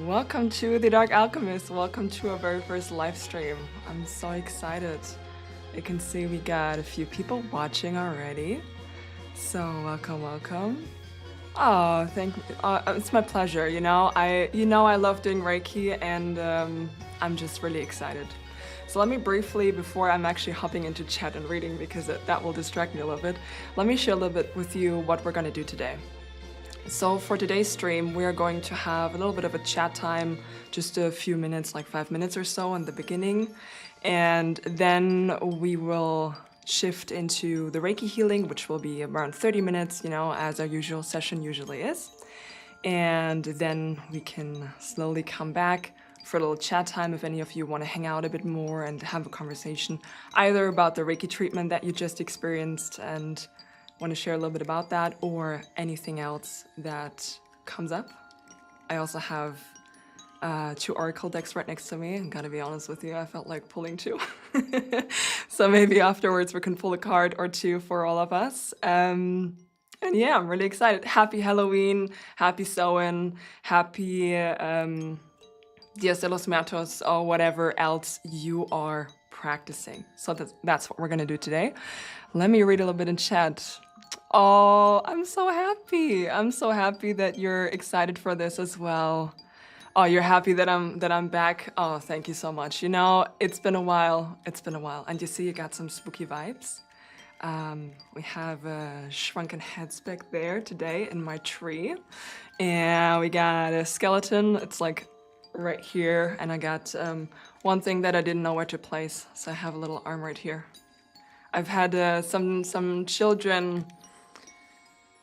Welcome to The Dark Alchemist. Welcome to our very first live stream. I'm so excited. You can see we got a few people watching already. So welcome. Oh, it's my pleasure. I love doing Reiki, and I'm just really excited. So let me briefly, before I'm actually hopping into chat and reading, because that will distract me a little bit, let me share a little bit with you what we're going to do today. So for today's stream, we are going to have a little bit of a chat time, just a few minutes, like 5 minutes or so in the beginning. And then we will shift into the Reiki Healing, which will be around 30 minutes, as our usual session usually is. And then we can slowly come back for a little chat time if any of you want to hang out a bit more and have a conversation, either about the Reiki treatment that you just experienced and want to share a little bit about that, or anything else that comes up. I also have 2 oracle decks right next to me. I gotta be honest with you, I felt like pulling 2. So maybe afterwards we can pull a card or 2 for all of us. And yeah, I'm really excited. Happy Halloween, happy Samhain, happy Dias de los Muertos, or whatever else you are practicing. So that's what we're gonna do today. Let me read a little bit in chat. Oh, I'm so happy. I'm so happy that you're excited for this as well. Oh, you're happy that I'm back. Oh, thank you so much. It's been a while. And you see, you got some spooky vibes. We have a shrunken heads back there today in my tree. And we got a skeleton. It's like right here. And I got one thing that I didn't know where to place. So I have a little arm right here. I've had some children,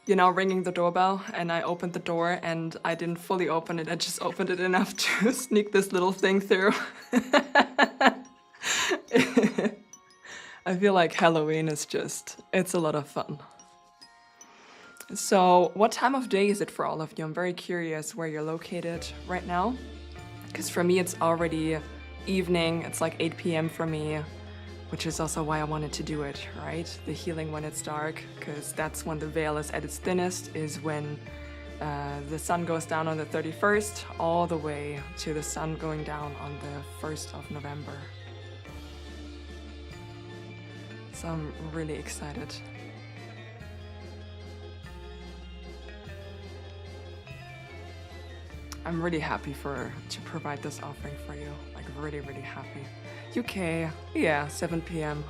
ringing the doorbell, and I opened the door and I didn't fully open it. I just opened it enough to sneak this little thing through. I feel like Halloween is it's a lot of fun. So what time of day is it for all of you? I'm very curious where you're located right now. Because for me, it's already evening. It's like 8 p.m. for me. Which is also why I wanted to do it, right? The healing when it's dark, because that's when the veil is at its thinnest, is when the sun goes down on the 31st, all the way to the sun going down on the 1st of November. So I'm really excited. I'm really happy to provide this offering for you, like really, really happy. UK, yeah, 7 p.m.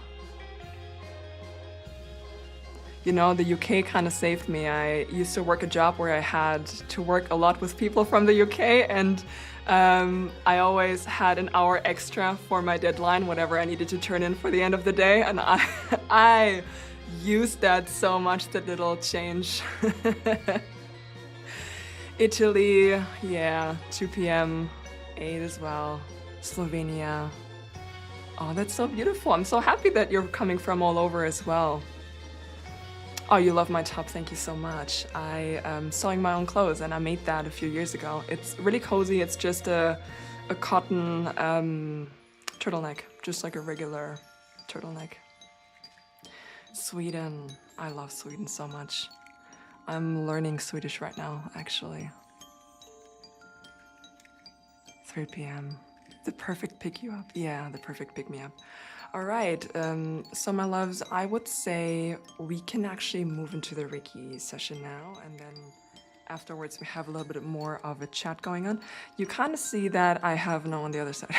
The UK kind of saved me. I used to work a job where I had to work a lot with people from the UK, and I always had an hour extra for my deadline, whatever I needed to turn in for the end of the day, and I used that so much, that little change. Italy, yeah, 2 p.m., 8 as well. Slovenia. Oh, that's so beautiful. I'm so happy that you're coming from all over as well. Oh, you love my top. Thank you so much. I am sewing my own clothes, and I made that a few years ago. It's really cozy. It's just a cotton turtleneck, just like a regular turtleneck. Sweden. I love Sweden so much. I'm learning Swedish right now, actually. 3 p.m. The perfect pick you up. Yeah, the perfect pick me up. All right, so my loves, I would say we can actually move into the Reiki session now, and then afterwards we have a little bit more of a chat going on. You kind of see that I have on the other side.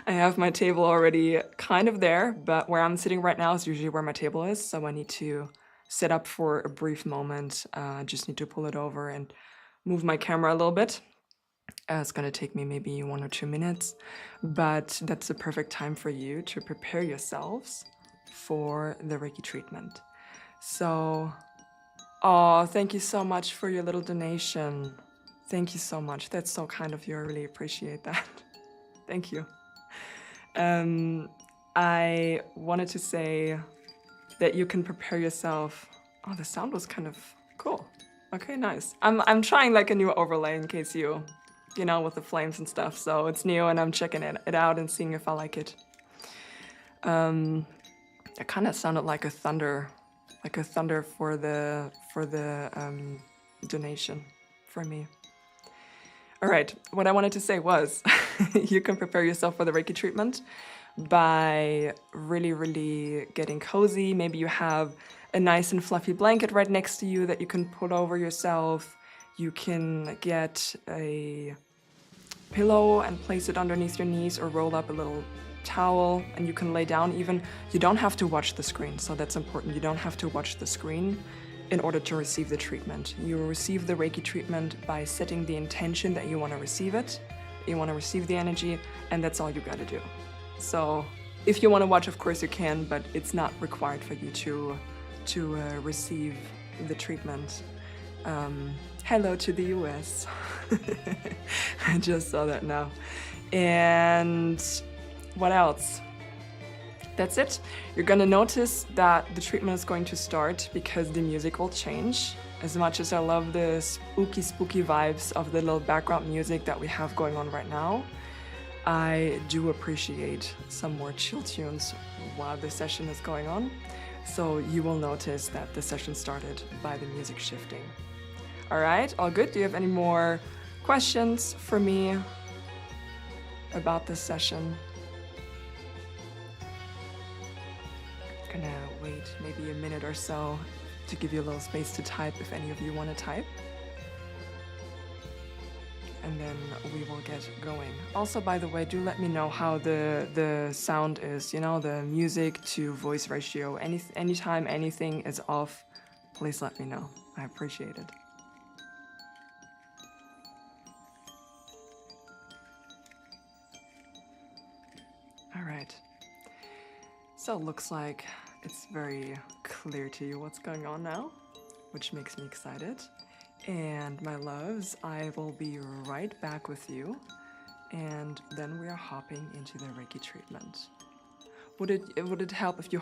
I have my table already kind of there, but where I'm sitting right now is usually where my table is, so I need to sit up for a brief moment. I just need to pull it over and move my camera a little bit. It's going to take me maybe 1 or 2 minutes, but that's the perfect time for you to prepare yourselves for the Reiki treatment. So, oh, thank you so much for your little donation. Thank you so much. That's so kind of you. I really appreciate that. Thank you. I wanted to say that you can prepare yourself. Oh, the sound was kind of cool. Okay, nice. I'm trying like a new overlay in case with the flames and stuff. So it's new, and I'm checking it out and seeing if I like it. It kind of sounded like a thunder for the donation for me. All right, what I wanted to say was you can prepare yourself for the Reiki treatment by really getting cozy. Maybe you have a nice and fluffy blanket right next to you that you can put over yourself. You can get a pillow and place it underneath your knees or roll up a little towel and you can lay down even. You don't have to watch the screen, so that's important. You don't have to watch the screen in order to receive the treatment. You will receive the Reiki treatment by setting the intention that you want to receive it, you want to receive the energy, and that's all you got to do. So if you want to watch, of course you can, but it's not required for you to receive the treatment. Hello to the US. I just saw that now. And what else? That's it. You're gonna notice that the treatment is going to start because the music will change. As much as I love the spooky vibes of the little background music that we have going on right now, I do appreciate some more chill tunes while the session is going on. So you will notice that the session started by the music shifting. All right, all good? Do you have any more questions for me about this session? Gonna wait maybe a minute or so to give you a little space to type if any of you want to type. And then we will get going. Also, by the way, do let me know how the sound is, you know, the music to voice ratio. Anytime anything is off, please let me know. I appreciate it. All right. So it looks like it's very clear to you what's going on now, which makes me excited. And my loves, I will be right back with you. And then we are hopping into the Reiki treatment. Would it help if you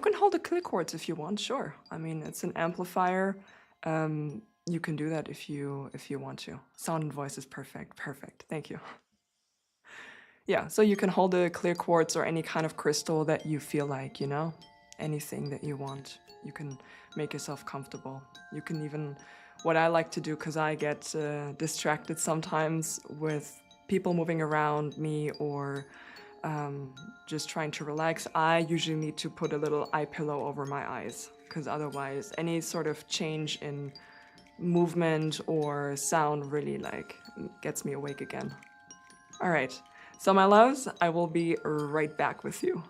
can hold the clear quartz if you want, sure. I mean, it's an amplifier. You can do that if you want to. Sound and voice is perfect. Thank you. Yeah, so you can hold a clear quartz or any kind of crystal that you feel like, you know, anything that you want. You can make yourself comfortable. You can even, what I like to do, because I get distracted sometimes with people moving around me or just trying to relax, I usually need to put a little eye pillow over my eyes, because otherwise any sort of change in movement or sound really like gets me awake again. All right. So my loves, I will be right back with you.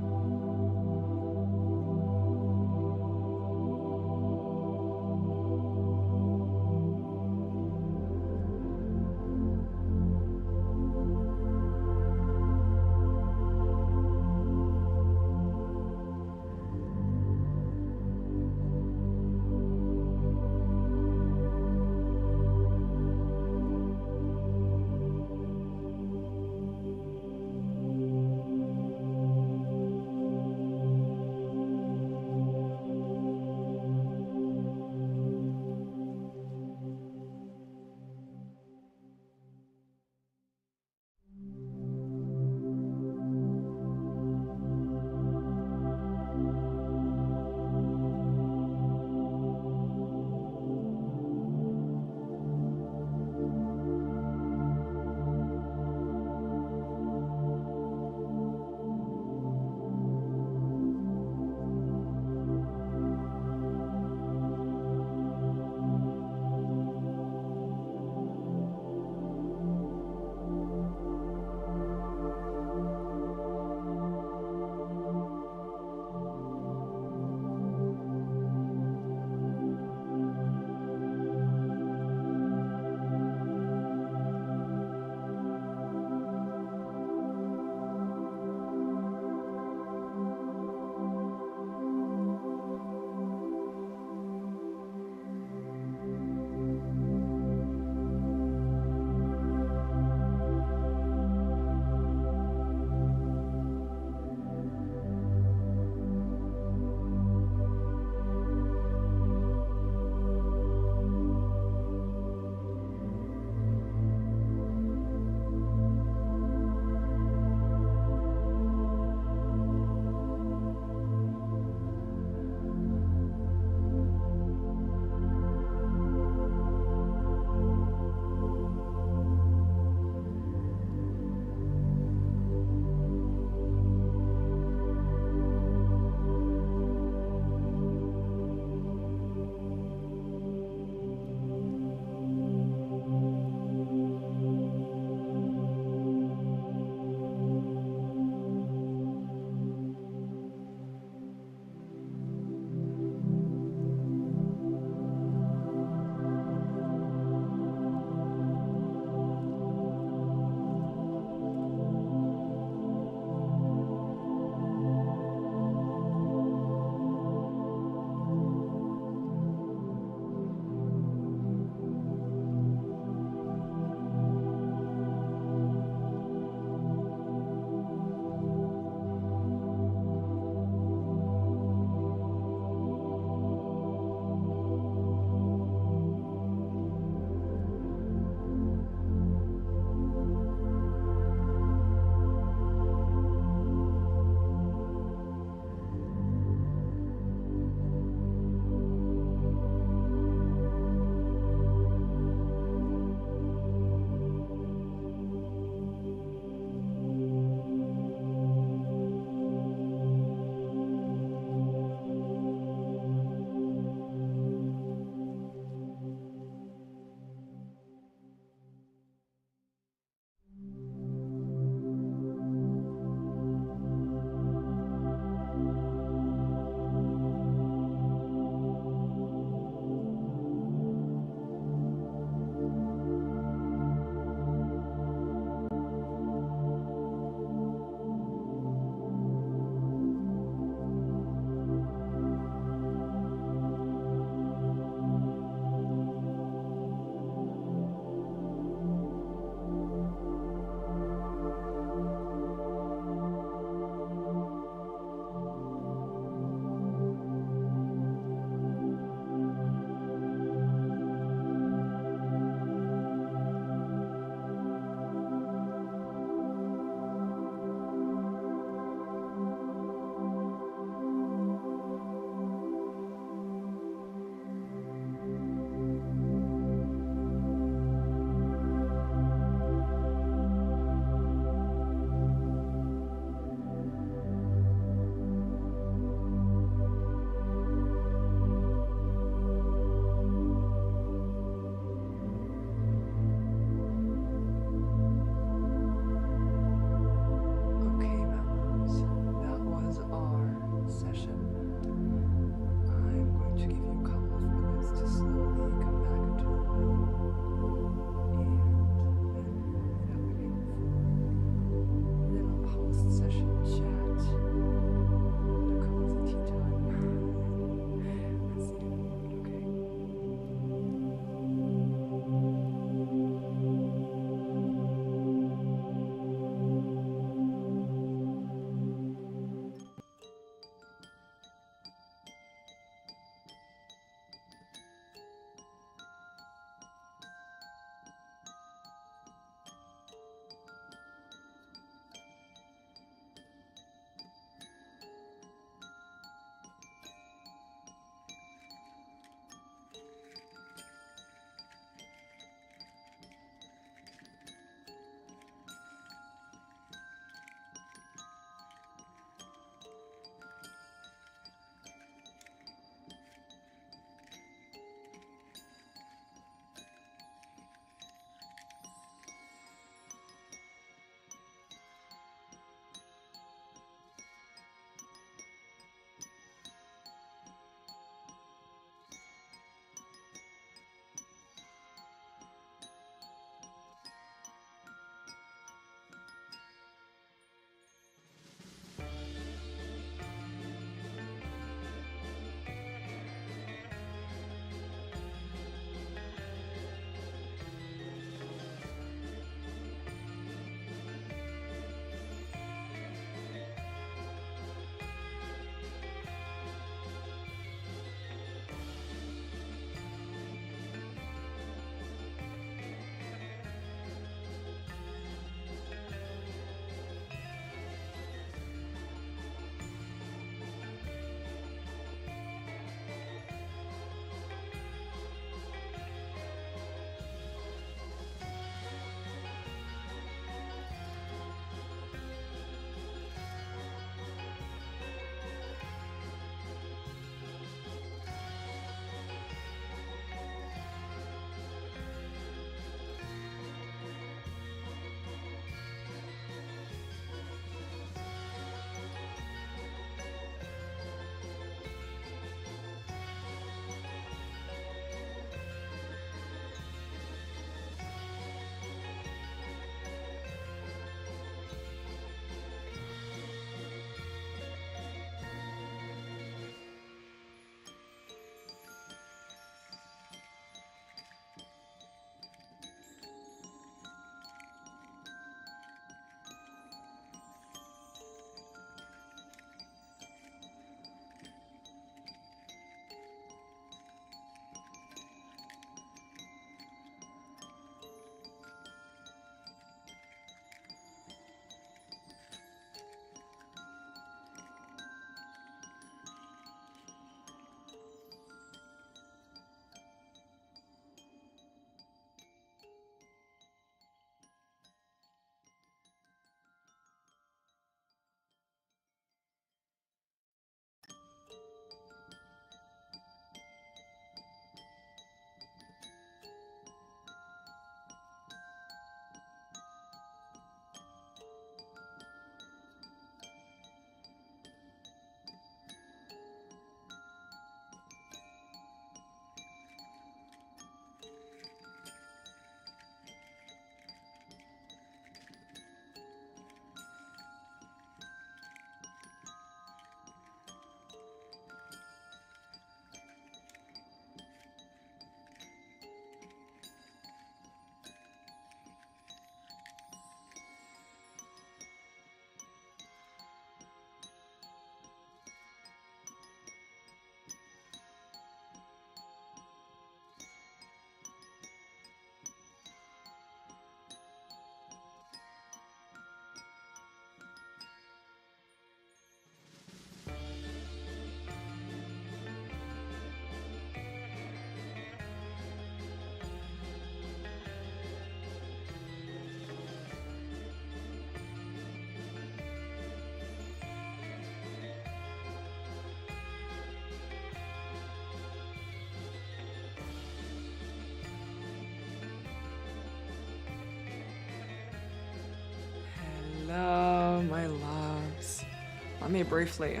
let me briefly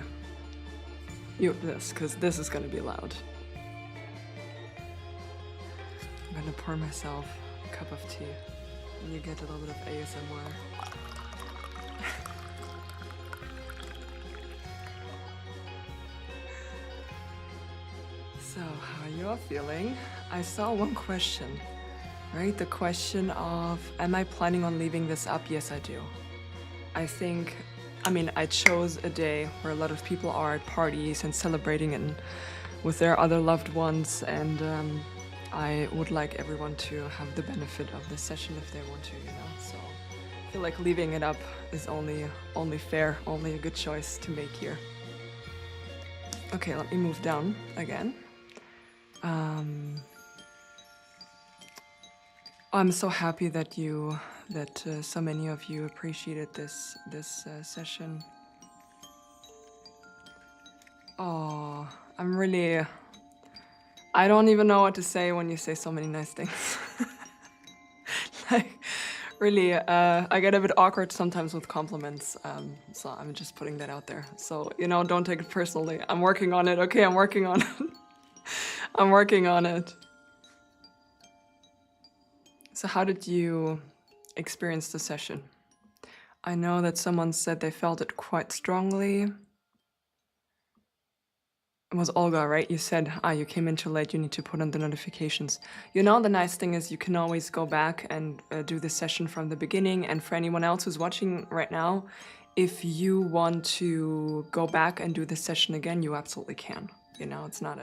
mute this, because this is going to be loud. I'm going to pour myself a cup of tea, and you get a little bit of ASMR. So, how are you all feeling? I saw one question, right? The question of, am I planning on leaving this up? Yes, I do. I chose a day where a lot of people are at parties and celebrating and with their other loved ones, and I would like everyone to have the benefit of this session if they want to, you know? So I feel like leaving it up is only fair, only a good choice to make here. Okay, let me move down again. I'm so happy that so many of you appreciated this session. Oh, I don't even know what to say when you say so many nice things. Like, really, I get a bit awkward sometimes with compliments, so I'm just putting that out there. So, you know, don't take it personally. I'm working on it, okay? I'm working on it. I'm working on it. So how did you experience the session? I know that someone said they felt it quite strongly. It was Olga, right? You said, you came in too late, you need to put on the notifications. You know, the nice thing is you can always go back and do the session from the beginning. And for anyone else who's watching right now, if you want to go back and do the session again, you absolutely can. You know, it's not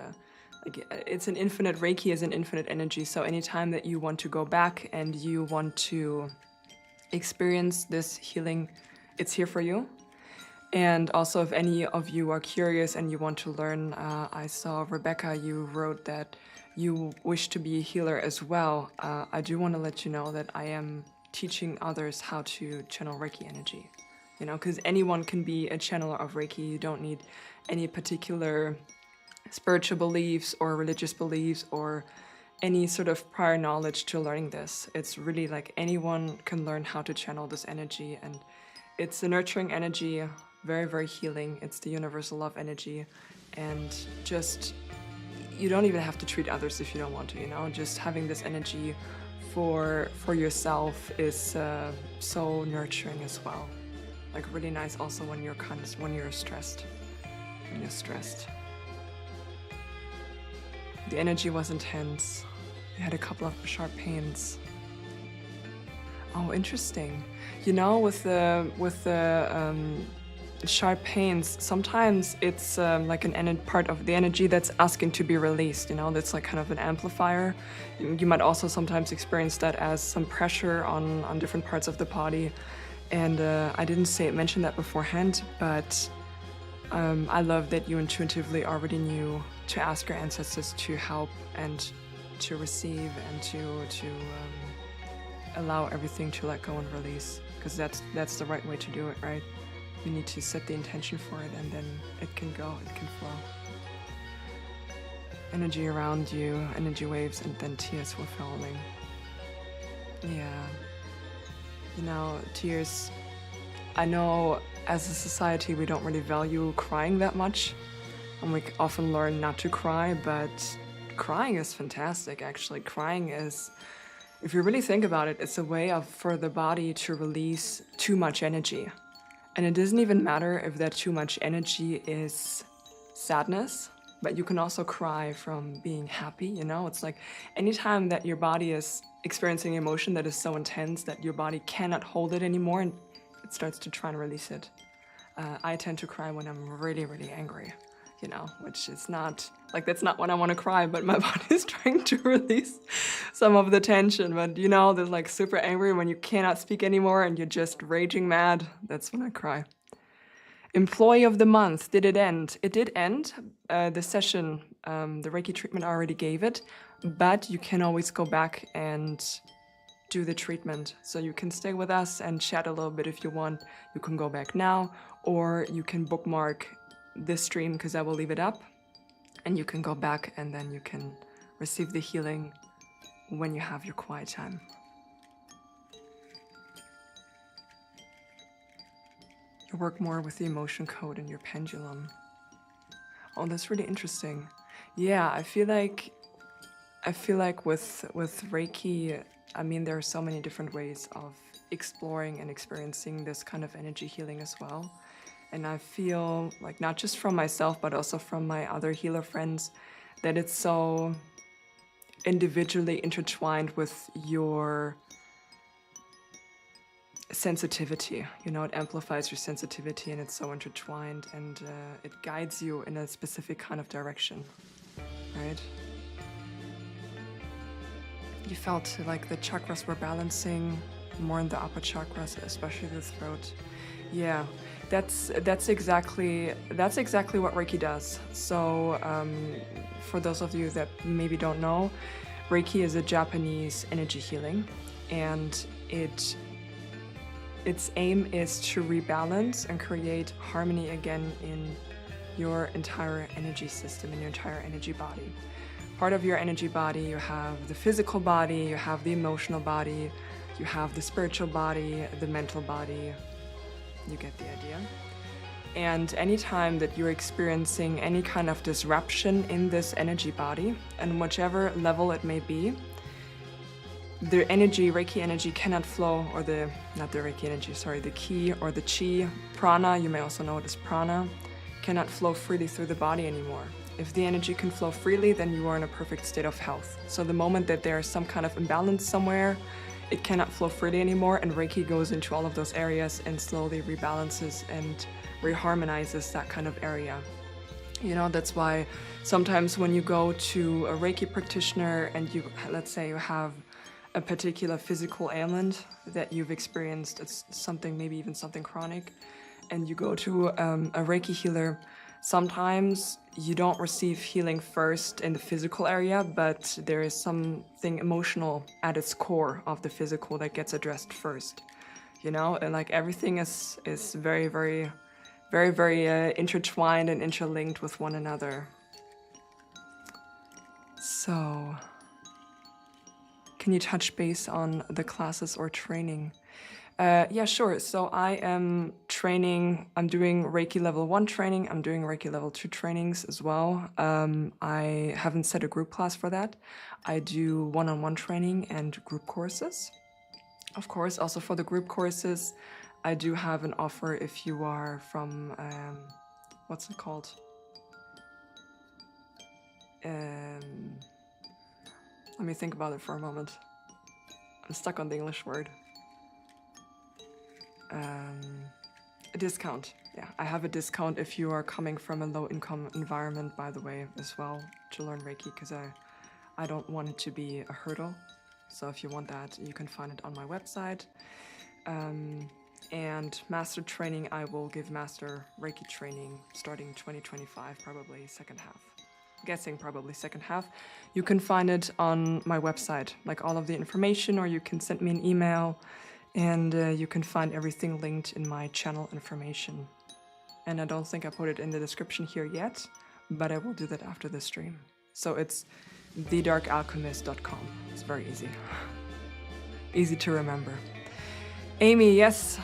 it's an infinite, Reiki is an infinite energy, so anytime that you want to go back and you want to experience this healing, it's here for you. And also, if any of you are curious and you want to learn, I saw, Rebecca, you wrote that you wish to be a healer as well. I do want to let you know that I am teaching others how to channel Reiki energy. You know, because anyone can be a channeler of Reiki. You don't need any particular spiritual beliefs or religious beliefs or any sort of prior knowledge to learning this. It's really like anyone can learn how to channel this energy, and it's a nurturing energy, very, very healing. It's the universal love energy, and just, you don't even have to treat others if you don't want to, you know? Just having this energy for yourself is so nurturing as well. Like really nice also when you're stressed. When you're stressed. The energy was intense. You had a couple of sharp pains. Oh, interesting. You know, with the sharp pains, sometimes it's like an part of the energy that's asking to be released. You know, that's like kind of an amplifier. You might also sometimes experience that as some pressure on different parts of the body. And I didn't mention that beforehand, but I love that you intuitively already knew to ask your ancestors to help and to receive and to allow everything to let go and release, because that's the right way to do it, right? You need to set the intention for it, and then it can go, it can flow. Energy around you, energy waves, and then tears were falling. Yeah. You know, tears, I know as a society we don't really value crying that much, and we often learn not to cry, but crying is fantastic, actually. Crying is, if you really think about it, it's a way for the body to release too much energy. And it doesn't even matter if that too much energy is sadness, but you can also cry from being happy, you know? It's like anytime that your body is experiencing emotion that is so intense that your body cannot hold it anymore and it starts to try and release it. I tend to cry when I'm really, really angry, you know, which is not, like that's not when I want to cry, but my body is trying to release some of the tension. But you know, there's like super angry when you cannot speak anymore and you're just raging mad. That's when I cry. Employee of the month, did it end? It did end. The session, the Reiki treatment already gave it, but you can always go back and do the treatment. So you can stay with us and chat a little bit if you want. You can go back now, or you can bookmark this stream because I will leave it up, and you can go back and then you can receive the healing when you have your quiet time. You work more with the emotion code and your pendulum. Oh, that's really interesting. Yeah, I feel like with Reiki, I mean, there are so many different ways of exploring and experiencing this kind of energy healing as well. And I feel like not just from myself, but also from my other healer friends, that it's so individually intertwined with your sensitivity. You know, it amplifies your sensitivity and it's so intertwined, and it guides you in a specific kind of direction, right? You felt like the chakras were balancing more in the upper chakras, especially the throat. Yeah, that's exactly what Reiki does. So for those of you that maybe don't know, Reiki is a Japanese energy healing, and its aim is to rebalance and create harmony again in your entire energy system, in your entire energy body. Part of your energy body, you have the physical body, you have the emotional body, you have the spiritual body, the mental body. You get the idea. And anytime that you're experiencing any kind of disruption in this energy body, and whichever level it may be, the energy, Reiki energy, cannot flow, or the ki or the chi, prana, you may also know it as prana, cannot flow freely through the body anymore. If the energy can flow freely, then you are in a perfect state of health. So the moment that there is some kind of imbalance somewhere, it cannot flow freely anymore, and Reiki goes into all of those areas and slowly rebalances and reharmonizes that kind of area. You know, that's why sometimes when you go to a Reiki practitioner and you, let's say you have a particular physical ailment that you've experienced, it's something, maybe even something chronic, and you go to a Reiki healer, sometimes you don't receive healing first in the physical area, but there is something emotional at its core of the physical that gets addressed first. You know, and like everything is very, very, very, very intertwined and interlinked with one another. So, can you touch base on the classes or training? Yeah, sure. So I am training, I'm doing Reiki level 1 training, I'm doing Reiki level 2 trainings as well. I haven't set a group class for that. I do one-on-one training and group courses. Of course, also for the group courses, I do have an offer if you are from, what's it called? Let me think about it for a moment. I'm stuck on the English word. A discount. Yeah, I have a discount if you are coming from a low-income environment, by the way, as well, to learn Reiki, because I don't want it to be a hurdle. So if you want that, you can find it on my website. And master training, I will give master Reiki training starting 2025, probably second half. Guessing probably second half. You can find it on my website, like all of the information, or you can send me an email. And you can find everything linked in my channel information. And I don't think I put it in the description here yet, but I will do that after the stream. So it's thedarkalchemist.com. It's very easy. Easy to remember. Amy, yes,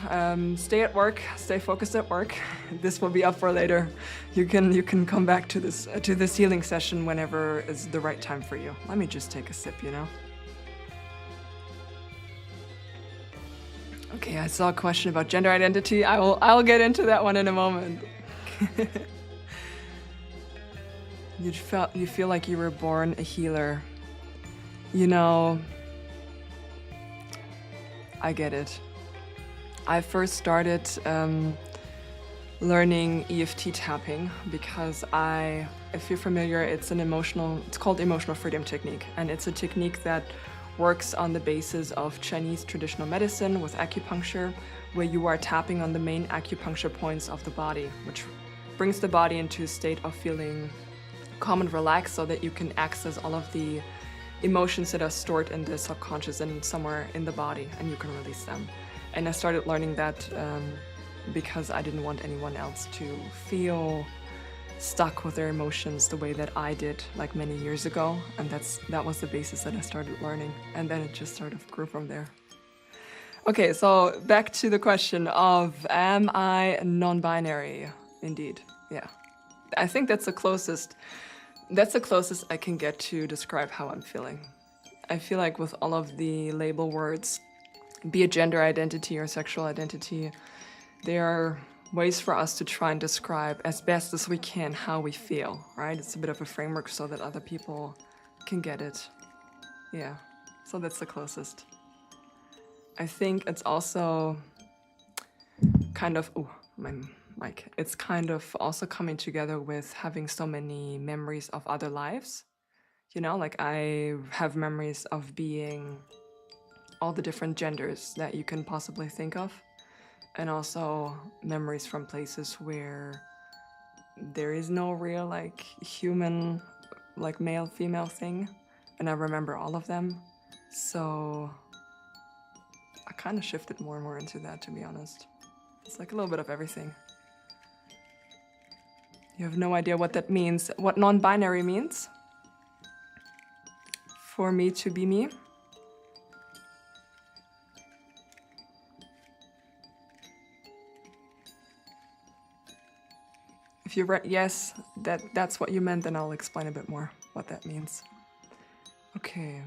stay at work, stay focused at work. This will be up for later. You can come back to this healing session whenever is the right time for you. Let me just take a sip, you know. Okay, I saw a question about gender identity. I'll get into that one in a moment. You feel like you were born a healer. You know, I get it. I first started learning EFT tapping because if you're familiar, it's called emotional freedom technique, and it's a technique that works on the basis of Chinese traditional medicine with acupuncture, where you are tapping on the main acupuncture points of the body, which brings the body into a state of feeling calm and relaxed so that you can access all of the emotions that are stored in the subconscious and somewhere in the body, and you can release them. And I started learning that because I didn't want anyone else to feel stuck with their emotions the way that I did like many years ago, and that was the basis that I started learning, and then it just sort of grew from there. Okay, so back to the question of am I non-binary? Indeed, yeah. I think that's the closest. That's the closest I can get to describe how I'm feeling. I feel like with all of the label words, be it gender identity or sexual identity, there are ways for us to try and describe as best as we can how we feel, right? It's a bit of a framework so that other people can get it. Yeah, so that's the closest. I think it's also kind of, oh, my mic. It's kind of also coming together with having so many memories of other lives. You know, like I have memories of being all the different genders that you can possibly think of, and also memories from places where there is no real like human, like male female thing, and I remember all of them. So I kind of shifted more and more into that, to be honest. It's like a little bit of everything. You have no idea what that means. What non-binary means? For me to be me? If you read yes, that's what you meant, then I'll explain a bit more what that means. Okay.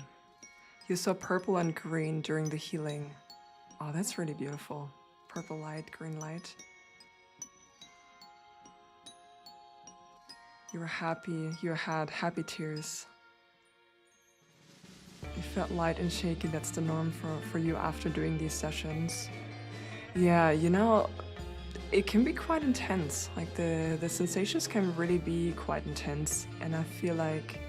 You saw purple and green during the healing. Oh, that's really beautiful. Purple light, green light. You were happy. You had happy tears. You felt light and shaky. That's the norm for you after doing these sessions. Yeah, you know, it can be quite intense. Like the sensations can really be quite intense. And I feel like,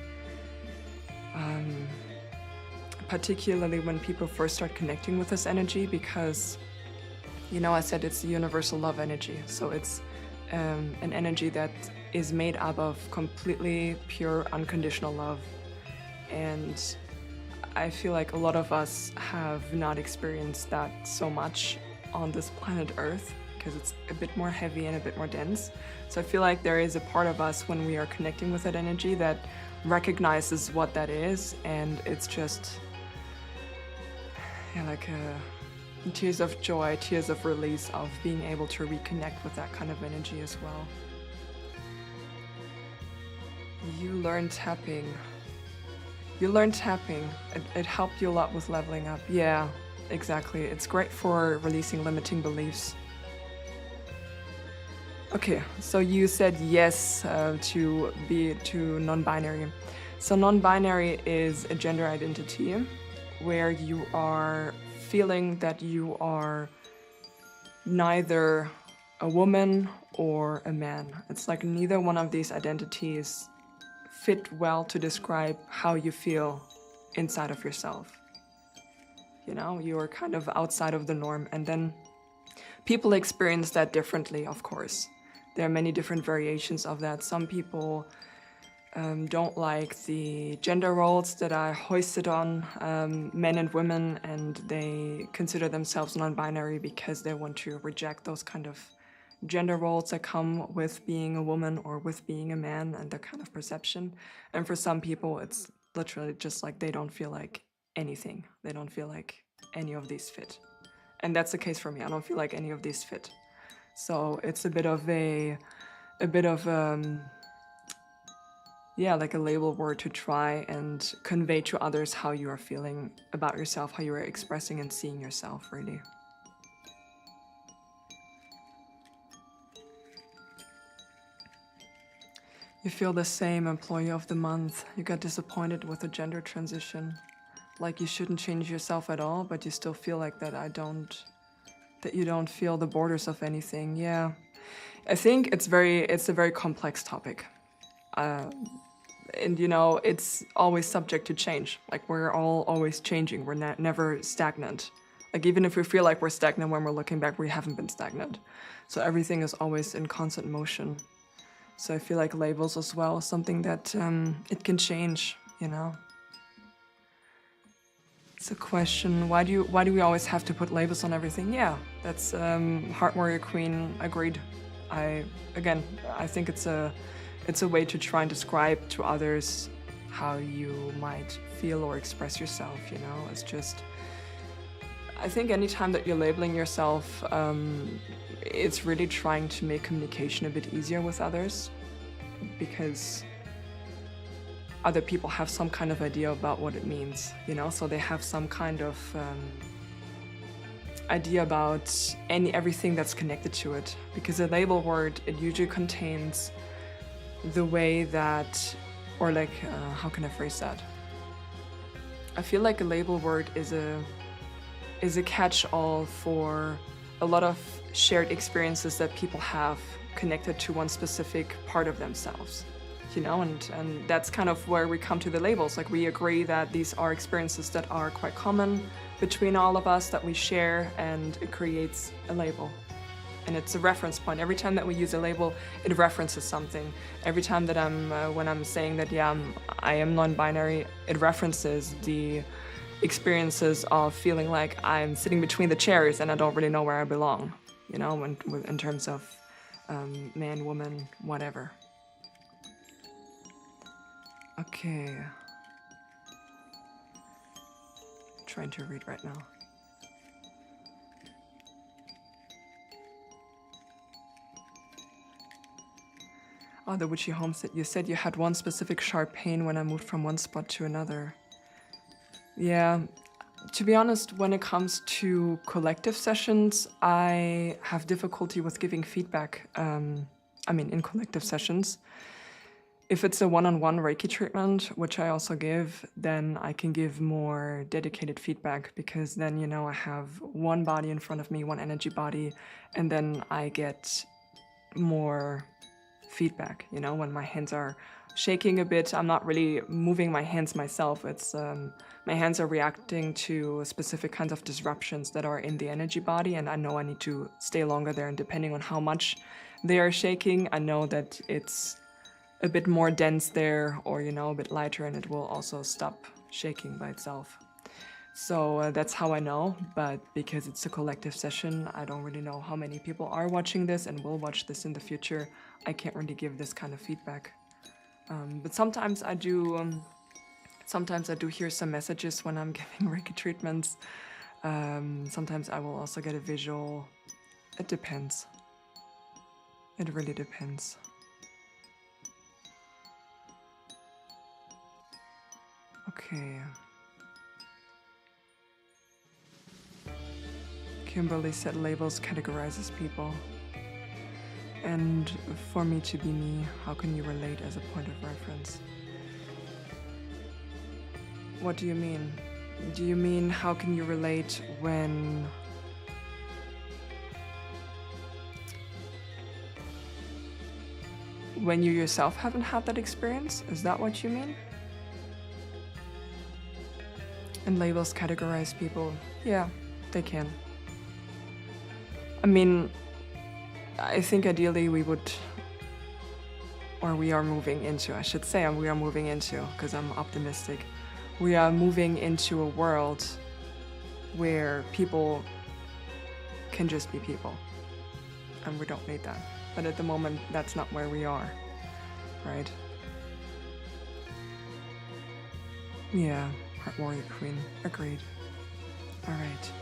particularly when people first start connecting with this energy, because, you know, I said it's the universal love energy. So it's an energy that is made up of completely pure, unconditional love. And I feel like a lot of us have not experienced that so much on this planet Earth, because it's a bit more heavy and a bit more dense. So I feel like there is a part of us when we are connecting with that energy that recognizes what that is, and it's just, yeah, like tears of joy, tears of release of being able to reconnect with that kind of energy as well. You learned tapping. You learned tapping. It helped you a lot with leveling up. Yeah, exactly. It's great for releasing limiting beliefs. Okay, so you said yes to non-binary. So non-binary is a gender identity where you are feeling that you are neither a woman or a man. It's like neither one of these identities fit well to describe how you feel inside of yourself. You know, you're kind of outside of the norm, and then people experience that differently, of course. There are many different variations of that. Some people don't like the gender roles that are hoisted on men and women, and they consider themselves non-binary because they want to reject those kind of gender roles that come with being a woman or with being a man and their kind of perception. And for some people, it's literally just like they don't feel like anything. They don't feel like any of these fit. And that's the case for me. I don't feel like any of these fit. So it's a bit of yeah, like a label word to try and convey to others how you are feeling about yourself, how you are expressing and seeing yourself, really. You feel the same, employee of the month. You got disappointed with the gender transition. Like you shouldn't change yourself at all, but you still feel like that you don't feel the borders of anything. Yeah. I think it's a very complex topic. And you know, it's always subject to change. Like we're all always changing. We're never stagnant. Like even if we feel like we're stagnant when we're looking back, we haven't been stagnant. So everything is always in constant motion. So I feel like labels as well, something that it can change, you know. It's a question, why do we always have to put labels on everything? Yeah, that's Heart Warrior Queen agreed. I think it's a way to try and describe to others how you might feel or express yourself, you know. It's just I think anytime that you're labeling yourself, it's really trying to make communication a bit easier with others, because other people have some kind of idea about what it means, you know, so they have some kind of idea about everything that's connected to it, because a label word, it usually contains the way that, or like, how can I phrase that? I feel like a label word is a catch-all for a lot of shared experiences that people have connected to one specific part of themselves, you know, and that's kind of where we come to the labels. Like, we agree that these are experiences that are quite common between all of us that we share, and it creates a label. And it's a reference point. Every time that we use a label, it references something. Every time that when I'm saying that, yeah, I am non-binary, it references the experiences of feeling like I'm sitting between the chairs and I don't really know where I belong, you know, in terms of man, woman, whatever. Okay. Trying to read right now. Oh, the Witchy Homestead. You said you had one specific sharp pain when I moved from one spot to another. Yeah, to be honest, when it comes to collective sessions, I have difficulty with giving feedback. In collective sessions. If it's a one-on-one Reiki treatment, which I also give, then I can give more dedicated feedback, because then, you know, I have one body in front of me, one energy body, and then I get more feedback, you know, when my hands are shaking a bit. I'm not really moving my hands myself. It's my hands are reacting to specific kinds of disruptions that are in the energy body, and I know I need to stay longer there, and depending on how much they are shaking, I know that it's a bit more dense there, or, you know, a bit lighter, and it will also stop shaking by itself. So that's how I know, but because it's a collective session, I don't really know how many people are watching this and will watch this in the future. I can't really give this kind of feedback. But sometimes I do hear some messages when I'm giving Reiki treatments. Sometimes I will also get a visual. It depends. It really depends. Okay. Kimberly said labels categorizes people. And for me to be me, how can you relate as a point of reference? What do you mean? Do you mean how can you relate when you yourself haven't had that experience? Is that what you mean? And labels categorize people. Yeah, they can. I mean, I think ideally we would, or we are moving into, I should say, we are moving into, because I'm optimistic, we are moving into a world where people can just be people. And we don't need that. But at the moment, that's not where we are, right? Yeah. Heart Warrior Queen. Agreed. Alright.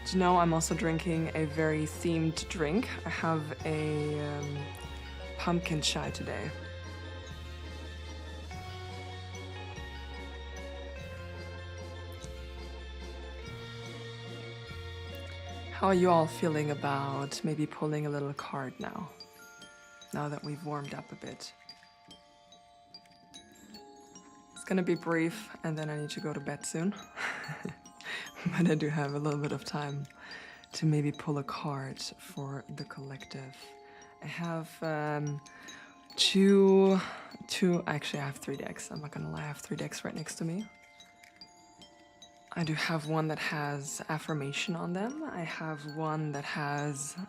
Do you know I'm also drinking a very themed drink? I have a pumpkin chai today. How are you all feeling about maybe pulling a little card now that we've warmed up a bit? It's gonna be brief, and then I need to go to bed soon. But I do have a little bit of time to maybe pull a card for the collective. I have actually I have 3 decks. I'm not gonna lie, I have 3 decks right next to me. I do have one that has affirmation on them. I have one that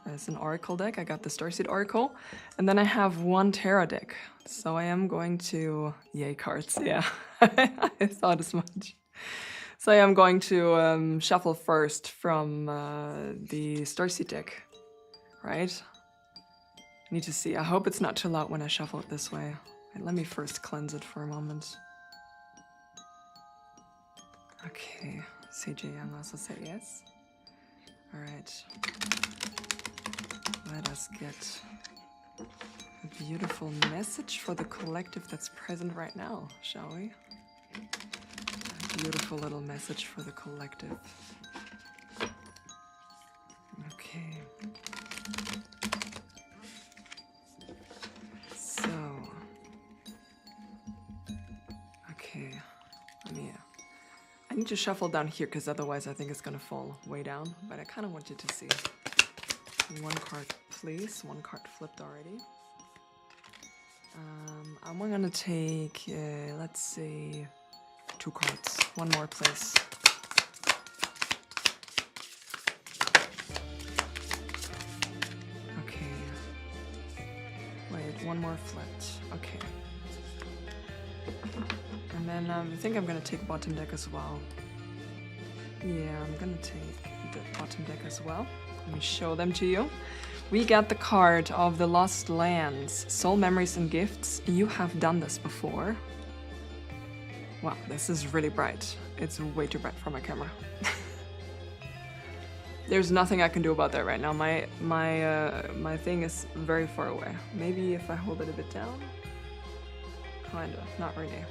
is an oracle deck. I got the Starseed Oracle. And then I have one tarot deck. So I am going to... Yay, cards, yeah. I thought as much. So I am going to shuffle first from the Starseed deck, right? I need to see. I hope it's not too loud when I shuffle it this way. Right, let me first cleanse it for a moment. Okay, CJ Young also said yes. All right. Let us get a beautiful message for the collective that's present right now, shall we? A beautiful little message for the collective. Okay. So. Okay. I need to shuffle down here because otherwise I think it's gonna fall way down. But I kind of want you to see. One card, please. One card flipped already. I'm gonna take, let's say, 2 cards. One more, please. Okay. Wait, one more flipped. Okay. And then I think I'm gonna take bottom deck as well. Yeah, I'm gonna take the bottom deck as well. Let me show them to you. We got the card of the Lost Lands, Soul Memories and Gifts. You have done this before. Wow, this is really bright. It's way too bright for my camera. There's nothing I can do about that right now. My thing is very far away. Maybe if I hold it a bit down? Kinda, not really.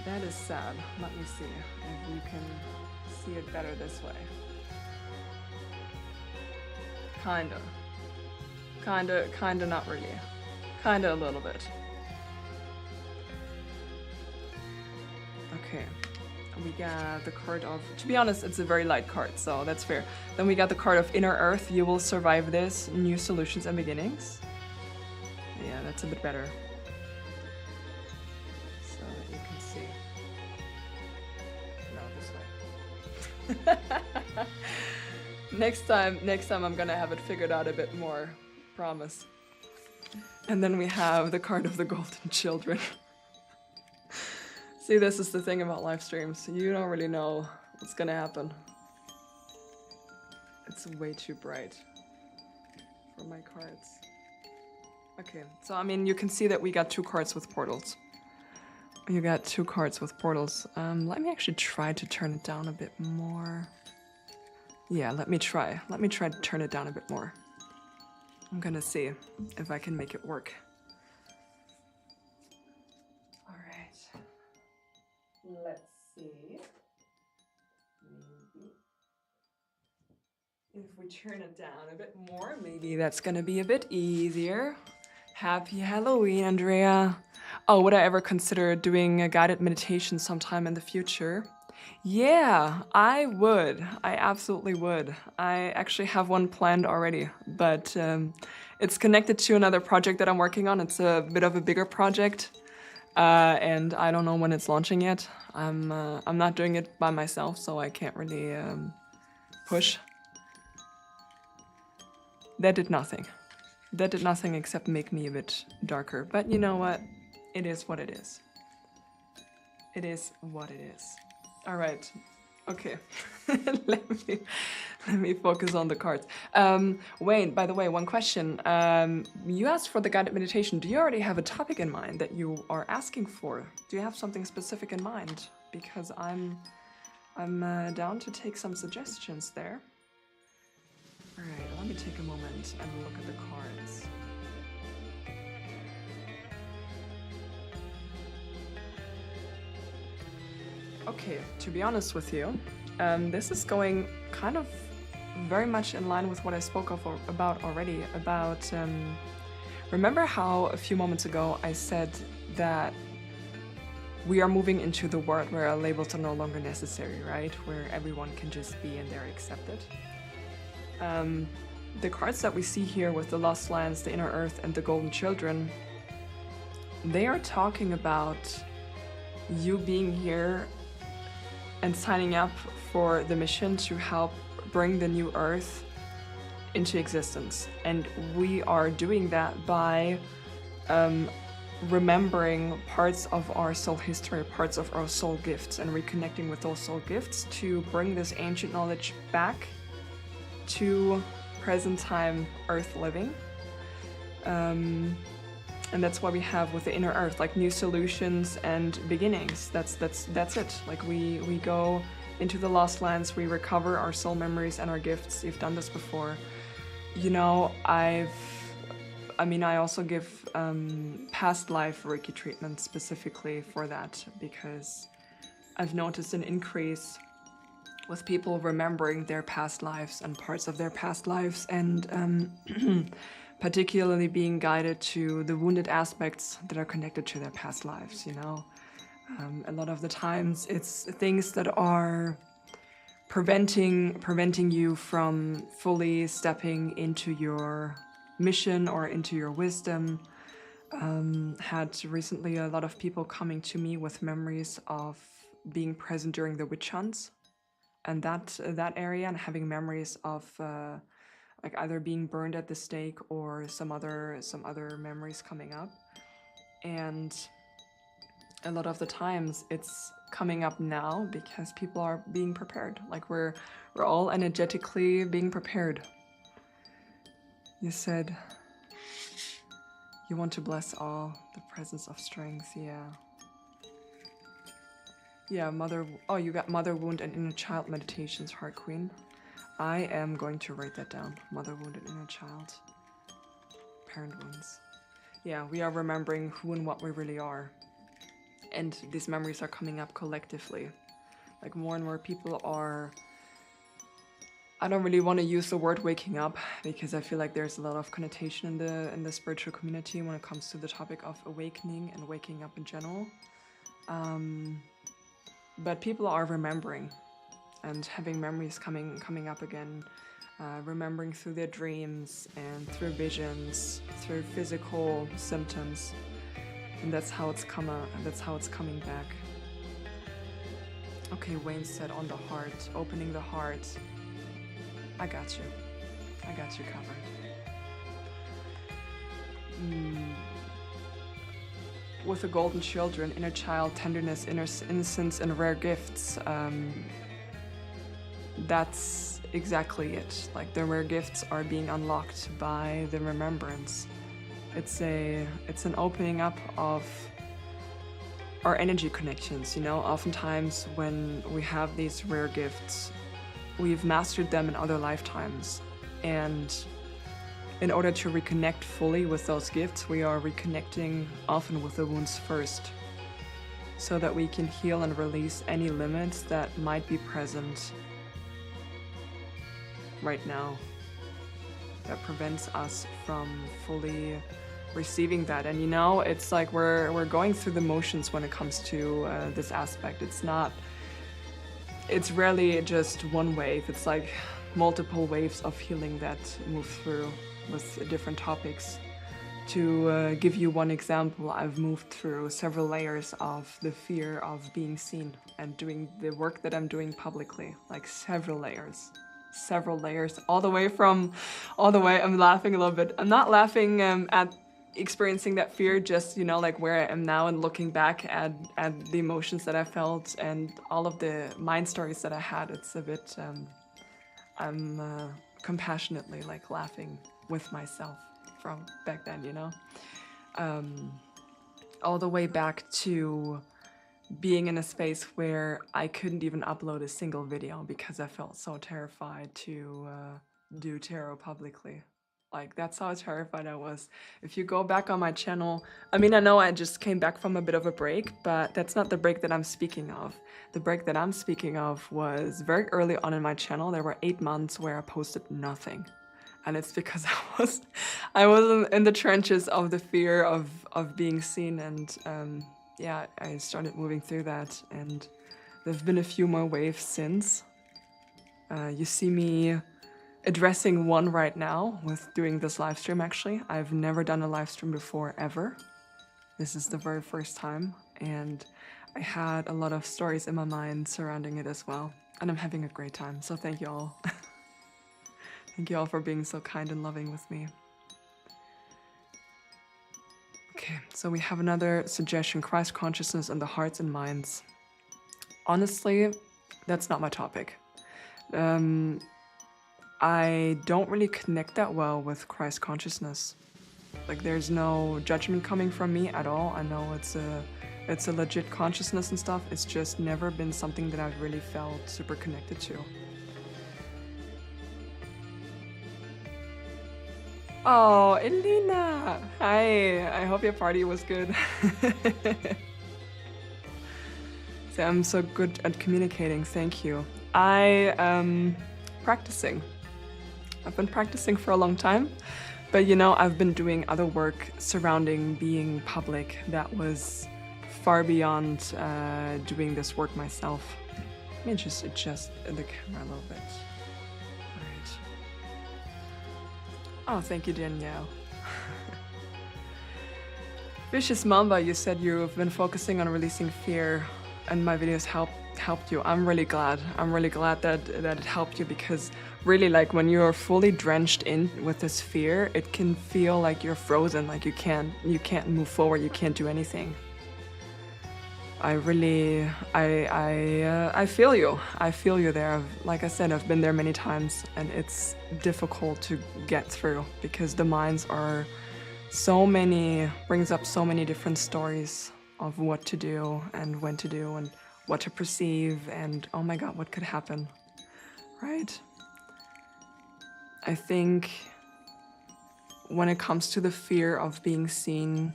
That is sad. Let me see if you can see it better this way. Kinda not really. Kinda a little bit. Okay. We got the card of, to be honest, it's a very light card, so that's fair. Then we got the card of Inner Earth. You will survive this. New solutions and beginnings. Yeah, that's a bit better. So that you can see. No, this way. Next time I'm gonna have it figured out a bit more. Promise. And then we have the card of the Golden Children. See, this is the thing about live streams. You don't really know what's gonna happen. It's way too bright for my cards. Okay, so I mean, you can see that we got 2 cards with portals. You got 2 cards with portals. Let me actually try to turn it down a bit more. Yeah, let me try to turn it down a bit more. I'm gonna see if I can make it work. All right. Let's see. Maybe if we turn it down a bit more, maybe that's gonna be a bit easier. Happy Halloween, Andrea. Oh, would I ever consider doing a guided meditation sometime in the future? Yeah, I would. I absolutely would. I actually have one planned already, but it's connected to another project that I'm working on. It's a bit of a bigger project, and I don't know when it's launching yet. I'm not doing it by myself, so I can't really push. That did nothing. That did nothing except make me a bit darker. But you know what? It is what it is. It is what it is. All right. Okay. let me focus on the cards. Wayne, by the way, one question. You asked for the guided meditation. Do you already have a topic in mind that you are asking for? Do you have something specific in mind? Because I'm down to take some suggestions there. All right, let me take a moment and look at the cards. Okay, to be honest with you, this is going kind of very much in line with what I spoke about already, about, remember how a few moments ago I said that we are moving into the world where our labels are no longer necessary, right? Where everyone can just be and they're accepted. The cards that we see here with the Lost Lands, the Inner Earth, and the Golden Children, they are talking about you being here and signing up for the mission to help bring the new Earth into existence. And we are doing that by remembering parts of our soul history, parts of our soul gifts, and reconnecting with those soul gifts to bring this ancient knowledge back to present time Earth living. And that's what we have with the Inner Earth, like new solutions and beginnings. That's it. Like we go into the lost lands, we recover our soul memories and our gifts. You've done this before. You know, I also give past life Reiki treatment specifically for that, because I've noticed an increase with people remembering their past lives and parts of their past lives, and particularly being guided to the wounded aspects that are connected to their past lives, you know. A lot of the times it's things that are preventing you from fully stepping into your mission or into your wisdom. Had recently a lot of people coming to me with memories of being present during the witch hunts, and that area, and having memories of like either being burned at the stake or some other memories coming up. And a lot of the times it's coming up now because people are being prepared. Like we're all energetically being prepared. You said you want to bless all, the presence of strength. Yeah, mother. Oh, you got mother wound and inner child meditations, Heart Queen. I am going to write that down. Mother wound and inner child. Parent wounds. Yeah, we are remembering who and what we really are. And these memories are coming up collectively. Like more and more people are... I don't really want to use the word waking up, because I feel like there's a lot of connotation in the spiritual community when it comes to the topic of awakening and waking up in general. But people are remembering and having memories coming up again, remembering through their dreams and through visions, through physical symptoms, and that's how it's coming back. Okay, Wayne said on the heart, opening the heart. I got you covered. With the golden children, inner child, tenderness, innocence, and rare gifts. That's exactly it. Like the rare gifts are being unlocked by the remembrance. It's an opening up of our energy connections, you know. Oftentimes when we have these rare gifts, we've mastered them in other lifetimes, and in order to reconnect fully with those gifts, we are reconnecting often with the wounds first, so that we can heal and release any limits that might be present right now that prevents us from fully receiving that. And you know, it's like we're going through the motions when it comes to this aspect. It's rarely just one wave. It's like multiple waves of healing that move through with different topics. To give you one example, I've moved through several layers of the fear of being seen and doing the work that I'm doing publicly, like several layers, all the way, I'm laughing a little bit. I'm not laughing at experiencing that fear, just, you know, like where I am now and looking back at the emotions that I felt and all of the mind stories that I had. It's a bit, I'm compassionately like laughing with myself from back then, you know, all the way back to being in a space where I couldn't even upload a single video because I felt so terrified to do tarot publicly. Like, that's how terrified I was. If you go back on my channel, I mean, I know I just came back from a bit of a break, but that's not the break that I'm speaking of. The break that I'm speaking of was very early on in my channel. There were 8 months where I posted nothing. And it's because I was in the trenches of the fear of being seen, and yeah, I started moving through that, and there've been a few more waves since. You see me addressing one right now with doing this live stream. Actually, I've never done a live stream before, ever. This is the very first time, and I had a lot of stories in my mind surrounding it as well, and I'm having a great time, so thank you all. Thank you all for being so kind and loving with me. Okay, so we have another suggestion: Christ consciousness in the hearts and minds. Honestly, that's not my topic. I don't really connect that well with Christ consciousness. Like, there's no judgment coming from me at all. I know it's a It's a legit consciousness and stuff. It's just never been something that I've really felt super connected to. Oh, Elena! Hi, I hope your party was good. So I'm so good at communicating, thank you. Practicing. I've been practicing for a long time, but you know, I've been doing other work surrounding being public that was far beyond doing this work myself. Let me just adjust the camera a little bit. Alright. Oh, thank you, Danielle. Vicious Mamba, you said you've been focusing on releasing fear and my videos helped you. I'm really glad. I'm really glad that it helped you, because really, like, when you're fully drenched in with this fear, it can feel like you're frozen, like you can't move forward, you can't do anything. I feel you. I feel you there. Like I said, I've been there many times, and it's difficult to get through because the minds are brings up so many different stories of what to do and when to do and what to perceive and oh my god, what could happen, right? I think when it comes to the fear of being seen,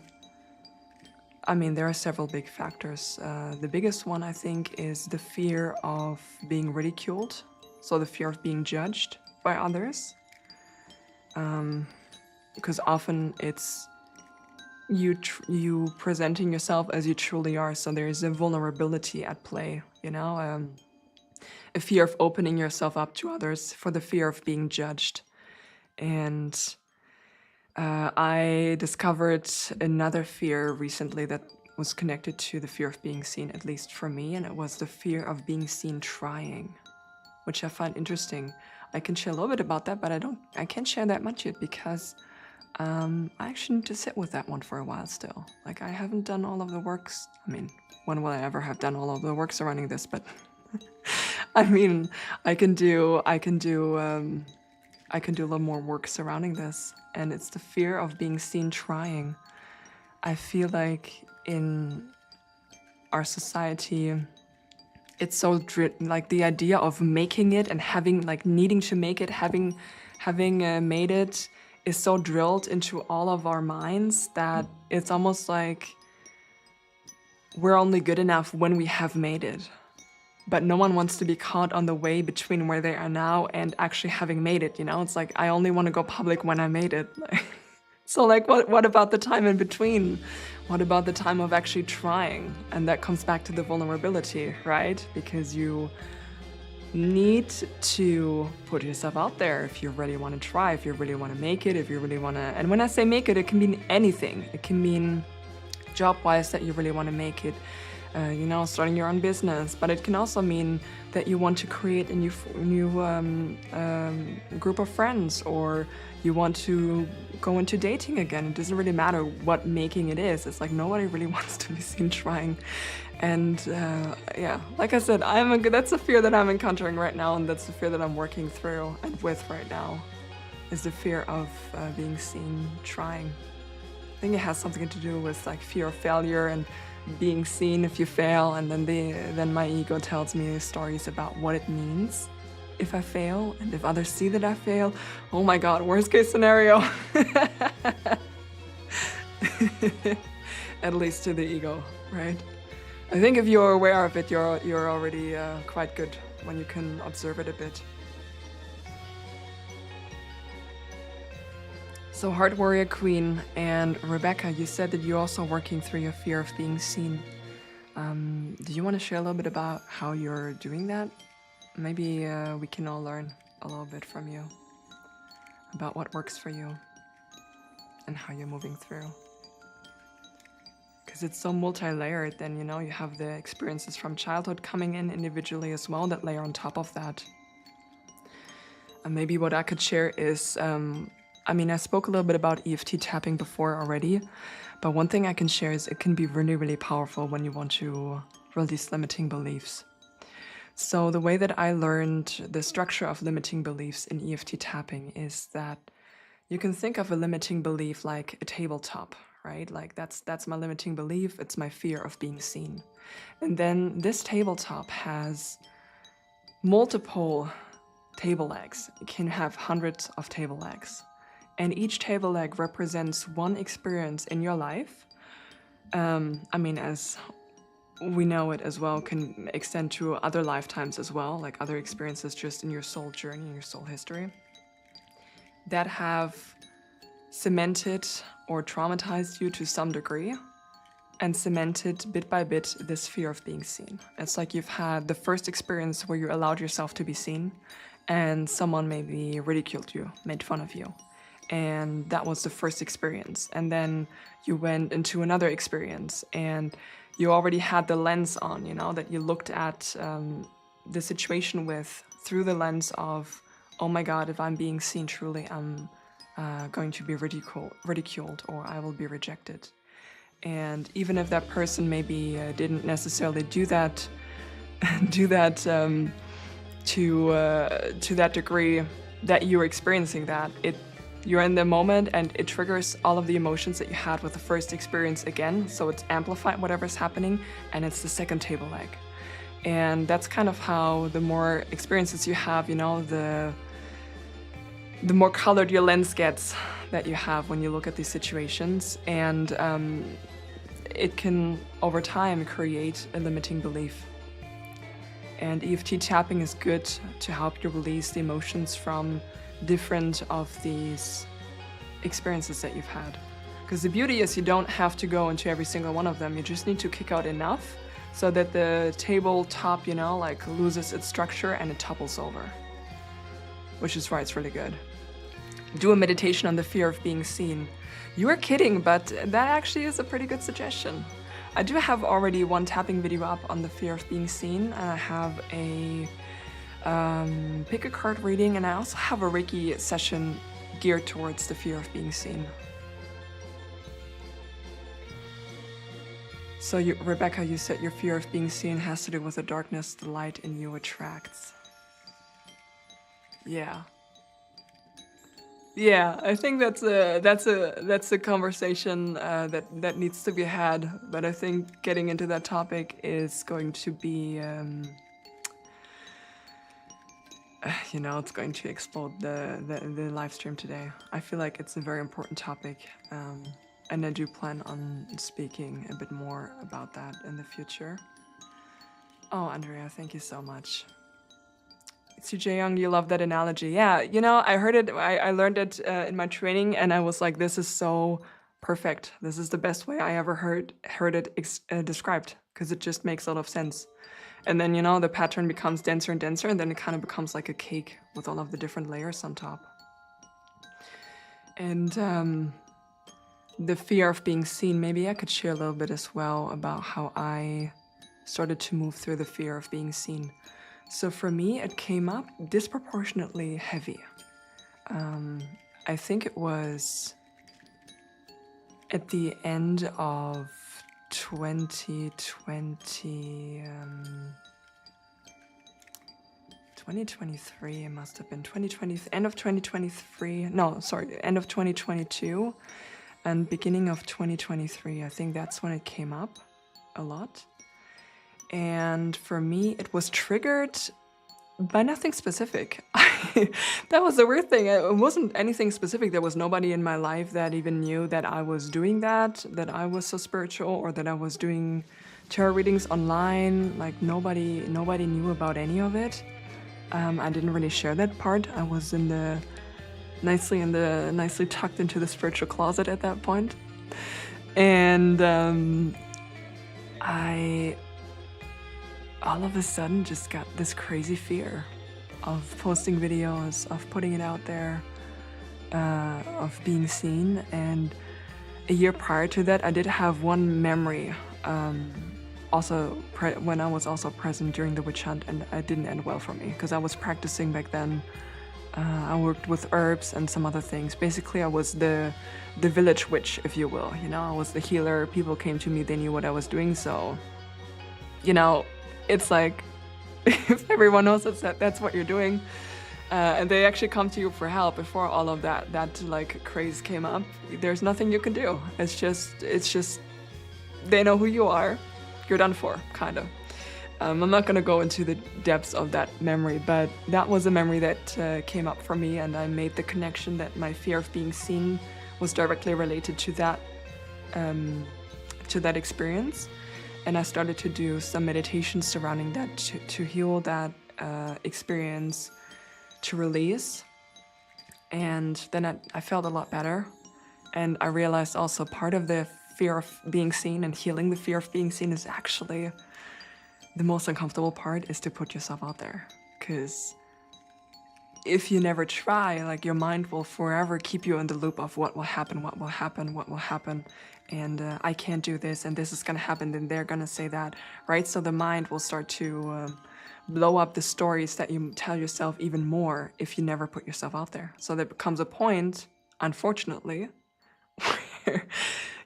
I mean, there are several big factors. The biggest one, I think, is the fear of being ridiculed, so the fear of being judged by others, because often it's you presenting yourself as you truly are, so there is a vulnerability at play, you know, a fear of opening yourself up to others for the fear of being judged. And I discovered another fear recently that was connected to the fear of being seen, at least for me, and it was the fear of being seen trying, which I find interesting. I can share a little bit about that, but I can't share that much yet because I actually need to sit with that one for a while still. Like, I haven't done all of the works. I mean, when will I ever have done all of the work surrounding this? But I mean, I can do a little more work surrounding this, and it's the fear of being seen trying. I feel like in our society, it's so like the idea of making it and having, like, needing to make it, having made it is so drilled into all of our minds that it's almost like we're only good enough when we have made it. But no one wants to be caught on the way between where they are now and actually having made it, you know? It's like, I only want to go public when I made it. So, like, what about the time in between? What about the time of actually trying? And that comes back to the vulnerability, right? Because you need to put yourself out there if you really want to try, if you really want to make it, if you really want to... And when I say make it, it can mean anything. It can mean job-wise that you really want to make it, you know, starting your own business. But it can also mean that you want to create a new group of friends, or you want to go into dating again. It doesn't really matter what making it is. It's like nobody really wants to be seen trying. And yeah, like I said, that's a fear that I'm encountering right now, and that's the fear that I'm working through and with right now, is the fear of being seen trying. I think it has something to do with, like, fear of failure and being seen if you fail, and then my ego tells me stories about what it means if I fail, and if others see that I fail, oh my god, worst case scenario. At least to the ego, right? I think if you're aware of it, you're already quite good when you can observe it a bit. So, Heart Warrior Queen and Rebecca, you said that you're also working through your fear of being seen. Do you want to share a little bit about how you're doing that? Maybe we can all learn a little bit from you about what works for you and how you're moving through. Because it's so multi-layered, then, you know, you have the experiences from childhood coming in individually as well that layer on top of that. And maybe what I could share is, I mean, I spoke a little bit about EFT tapping before already, but one thing I can share is it can be really, really powerful when you want to release limiting beliefs. So the way that I learned the structure of limiting beliefs in EFT tapping is that you can think of a limiting belief like a tabletop, right? Like that's my limiting belief. It's my fear of being seen. And then this tabletop has multiple table legs. It can have hundreds of table legs. And each table leg represents one experience in your life. I mean, as we know it as well, can extend to other lifetimes as well, like other experiences just in your soul journey, in your soul history, that have cemented or traumatized you to some degree and cemented bit by bit this fear of being seen. It's like you've had the first experience where you allowed yourself to be seen and someone maybe ridiculed you, made fun of you. And that was the first experience. And then you went into another experience and you already had the lens on, you know, that you looked at the situation with through the lens of, oh my God, if I'm being seen truly, I'm going to be ridiculed or I will be rejected. And even if that person maybe didn't necessarily do that to that degree that you're experiencing that, you're in the moment and it triggers all of the emotions that you had with the first experience again. So it's amplified whatever's happening and it's the second table leg. And that's kind of how the more experiences you have, you know, the more colored your lens gets that you have when you look at these situations. And it can, over time, create a limiting belief. And EFT tapping is good to help you release the emotions from different of these experiences that you've had. Because the beauty is you don't have to go into every single one of them. You just need to kick out enough so that the tabletop, you know, like loses its structure and it topples over. Which is why it's really good. Do a meditation on the fear of being seen. You are kidding, but that actually is a pretty good suggestion. I do have already one tapping video up on the fear of being seen, and I have a pick a card reading, and I also have a Reiki session geared towards the fear of being seen. So Rebecca, you said your fear of being seen has to do with the darkness the light in you attracts. Yeah. Yeah, I think that's a conversation that needs to be had. But I think getting into that topic is going to be, you know, it's going to explode the live stream today. I feel like it's a very important topic, and I do plan on speaking a bit more about that in the future. Oh, Andrea, thank you so much. CJ Young, you love that analogy. Yeah, you know, I heard it, I learned it in my training, and I was like, this is so perfect. This is the best way I ever heard it described, because it just makes a lot of sense. And then, you know, the pattern becomes denser and denser, and then it kind of becomes like a cake with all of the different layers on top. And the fear of being seen, maybe I could share a little bit as well about how I started to move through the fear of being seen. So for me, it came up disproportionately heavy. I think it was at the end of 2023, it must have been end of 2023, no, sorry, end of 2022 and beginning of 2023. I think that's when it came up a lot. And for me, it was triggered by nothing specific. That was the weird thing. It wasn't anything specific. There was nobody in my life that even knew that I was doing that I was so spiritual, or that I was doing tarot readings online. Like nobody knew about any of it. I didn't really share that part. I was nicely tucked into the spiritual closet at that point. And I all of a sudden just got this crazy fear of posting videos, of putting it out there, of being seen. And a year prior to that, I did have one memory, when I was also present during the witch hunt, and it didn't end well for me because I was practicing back then. I worked with herbs and some other things. Basically, I was the village witch, if you will. You know, I was the healer. People came to me, they knew what I was doing. So, you know, it's like, if everyone knows that's what you're doing, and they actually come to you for help before all of that like craze came up. There's nothing you can do. It's just they know who you are. You're done for, kind of. I'm not gonna go into the depths of that memory, but that was a memory that came up for me, and I made the connection that my fear of being seen was directly related to that experience. And I started to do some meditation surrounding that to heal that experience, to release. And then I felt a lot better. And I realized also part of the fear of being seen and healing the fear of being seen is actually the most uncomfortable part, is to put yourself out there. Because if you never try, like, your mind will forever keep you in the loop of what will happen, what will happen, what will happen. And I can't do this, and this is going to happen, and they're going to say that, right? So the mind will start to blow up the stories that you tell yourself even more if you never put yourself out there. So there becomes a point, unfortunately, where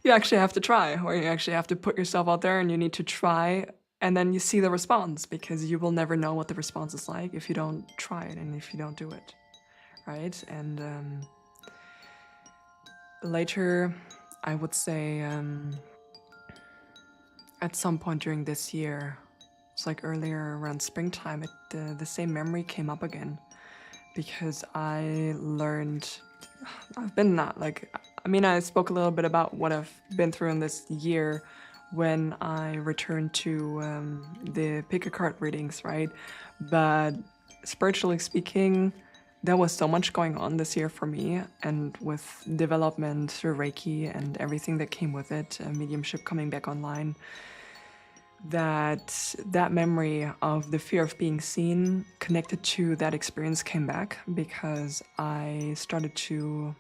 you actually have to try, where you actually have to put yourself out there, and you need to try, and then you see the response, because you will never know what the response is like if you don't try it and if you don't do it, right? And later, I would say at some point during this year, it's like earlier around springtime, the same memory came up again, because I learned, I've been not like, I mean, I spoke a little bit about what I've been through in this year when I returned to the pick a card readings, right? But spiritually speaking, there was so much going on this year for me, and with development through Reiki and everything that came with it, mediumship coming back online, that memory of the fear of being seen connected to that experience came back, because I started to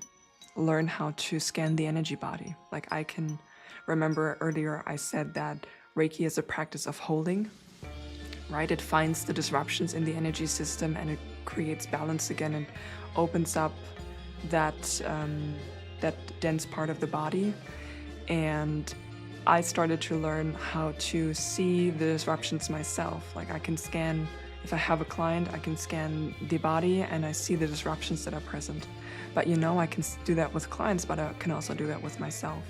learn how to scan the energy body. Like, I can remember earlier I said that Reiki is a practice of holding, right? It finds the disruptions in the energy system and it creates balance again and opens up that dense part of the body. And I started to learn how to see the disruptions myself. Like, I can scan, if I have a client, I can scan the body and I see the disruptions that are present. But I can do that with clients, but I can also do that with myself.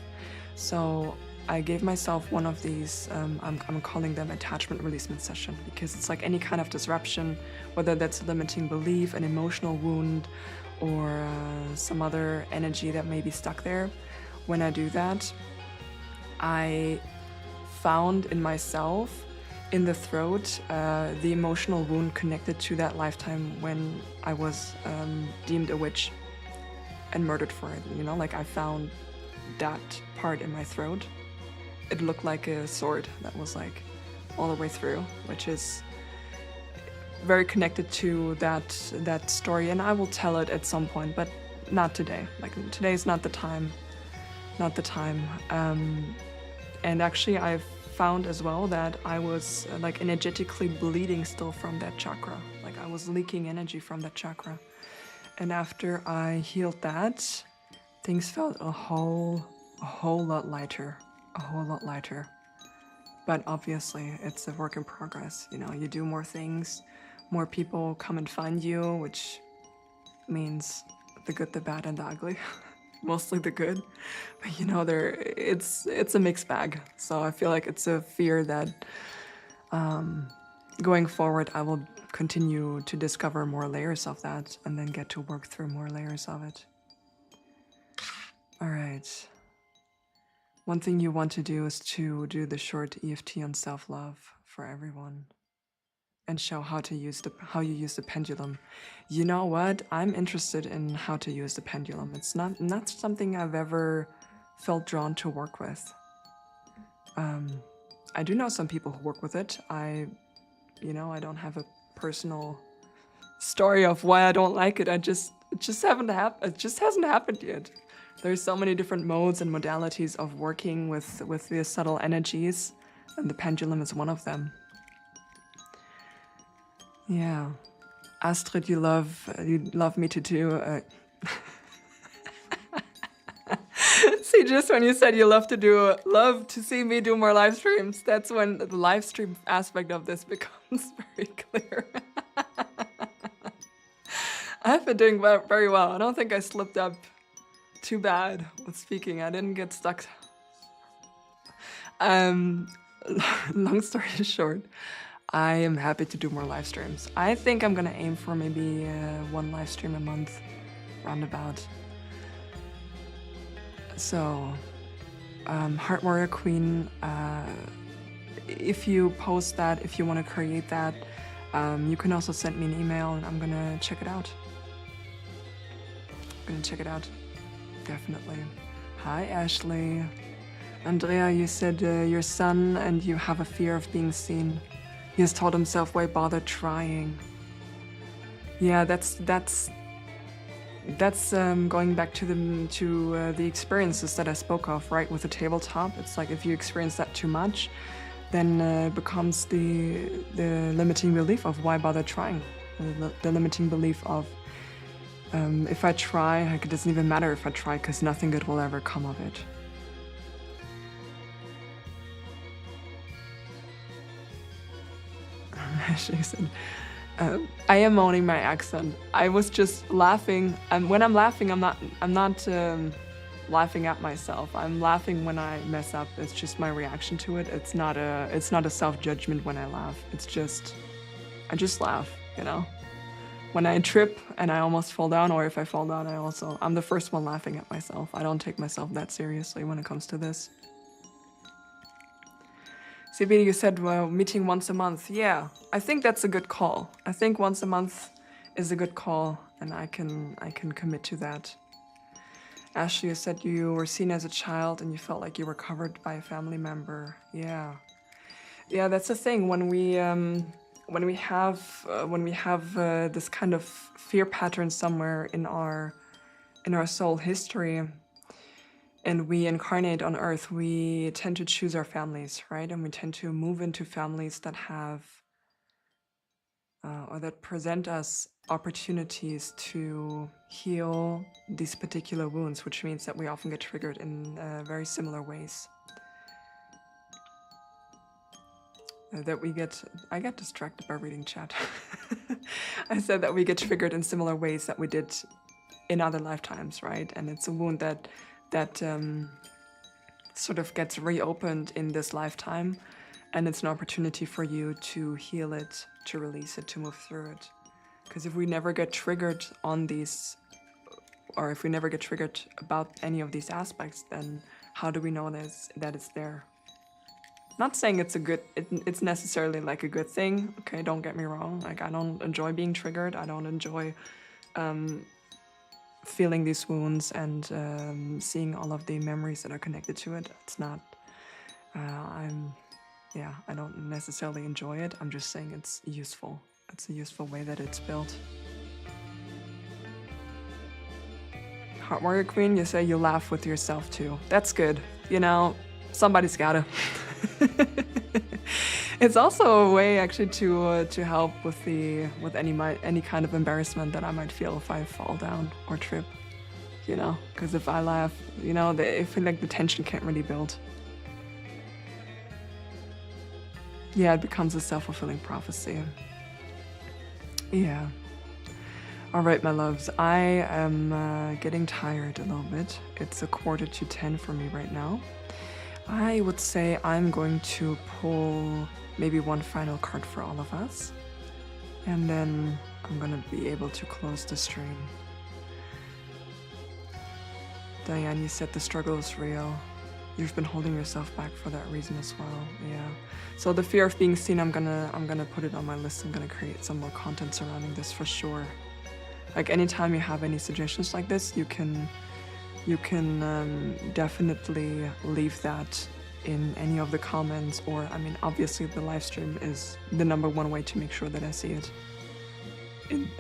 So I gave myself one of these, I'm calling them attachment releasement session, because it's like any kind of disruption, whether that's a limiting belief, an emotional wound, or some other energy that may be stuck there. When I do that, I found in myself, in the throat, the emotional wound connected to that lifetime when I was deemed a witch and murdered for it. Like, I found that part in my throat. It looked like a sword that was like all the way through, which is very connected to that story. And I will tell it at some point, but not today. Like, today is not the time. And actually, I've found as well that I was like energetically bleeding still from that chakra. Like, I was leaking energy from that chakra. And after I healed that, things felt a whole lot lighter. But obviously, it's a work in progress. You do more things, more people come and find you, which means the good, the bad, and the ugly. Mostly the good. But it's a mixed bag. So I feel like it's a fear that going forward, I will continue to discover more layers of that and then get to work through more layers of it. All right. One thing you want to do is to do the short EFT on self-love for everyone and show how you use the pendulum. You know what? I'm interested in how to use the pendulum. It's not something I've ever felt drawn to work with. I do know some people who work with it. I don't have a personal story of why I don't like it. It just hasn't happened yet. There's so many different modes and modalities of working with the subtle energies, and the pendulum is one of them. Yeah. Astrid, you love me to do. See, just when you said you love to see me do more live streams, that's when the live stream aspect of this becomes very clear. I've been doing very well. I don't think I slipped up too bad with speaking. I didn't get stuck. Um, long story short, I am happy to do more live streams. I think I'm gonna aim for maybe one live stream a month, roundabout. So, Heart Warrior Queen, if you post that, if you want to create that, you can also send me an email and I'm gonna check it out. Definitely. Hi, Ashley. Andrea, you said your son and you have a fear of being seen. He has told himself, why bother trying? Yeah, that's going back to the experiences that I spoke of, right? With the tabletop, it's like if you experience that too much, then it becomes the limiting belief of why bother trying. The limiting belief of if I try, like, it doesn't even matter if I try because nothing good will ever come of it. She said, I am owning my accent. I was just laughing, and when I'm laughing, I'm not laughing at myself. I'm laughing when I mess up. It's just my reaction to it. It's not a self-judgment when I laugh. It's just, I just laugh, you know? When I trip and I almost fall down, or if I fall down, I'm the first one laughing at myself. I don't take myself that seriously when it comes to this. CB, you said, well, meeting once a month. Yeah, I think that's a good call. I think once a month is a good call, and I can commit to that. Ashley, you said you were seen as a child and you felt like you were covered by a family member. Yeah, that's the thing. When we have this kind of fear pattern somewhere in our soul history, and we incarnate on Earth, we tend to choose our families, right? And we tend to move into families that have or that present us opportunities to heal these particular wounds, which means that we often get triggered in very similar ways. I get distracted by reading chat. I said that we get triggered in similar ways that we did in other lifetimes, right? And it's a wound that sort of gets reopened in this lifetime, and it's an opportunity for you to heal it, to release it, to move through it. Because if we never get triggered on these, or if we never get triggered about any of these aspects, then how do we know that it's there? Not saying it's necessarily like a good thing, okay, don't get me wrong. Like, I don't enjoy being triggered. I don't enjoy feeling these wounds and seeing all of the memories that are connected to it. It's not, I don't necessarily enjoy it. I'm just saying it's useful. It's a useful way that it's built. Heart Warrior Queen, you say you laugh with yourself too. That's good. You know, somebody's gotta. It's also a way actually to help with any kind of embarrassment that I might feel if I fall down or trip. You know, because if I laugh, you know, I feel like the tension can't really build. Yeah, it becomes a self-fulfilling prophecy. Yeah. All right, my loves. I am getting tired a little bit. It's 9:45 for me right now. I would say I'm going to pull maybe one final card for all of us, and then I'm gonna be able to close the stream. Diane, you said the struggle is real. You've been holding yourself back for that reason as well. Yeah. So the fear of being seen, I'm gonna put it on my list. I'm gonna create some more content surrounding this for sure. Like, anytime you have any suggestions like this, you can definitely leave that in any of the comments, or I mean, obviously the live stream is the #1 way to make sure that I see it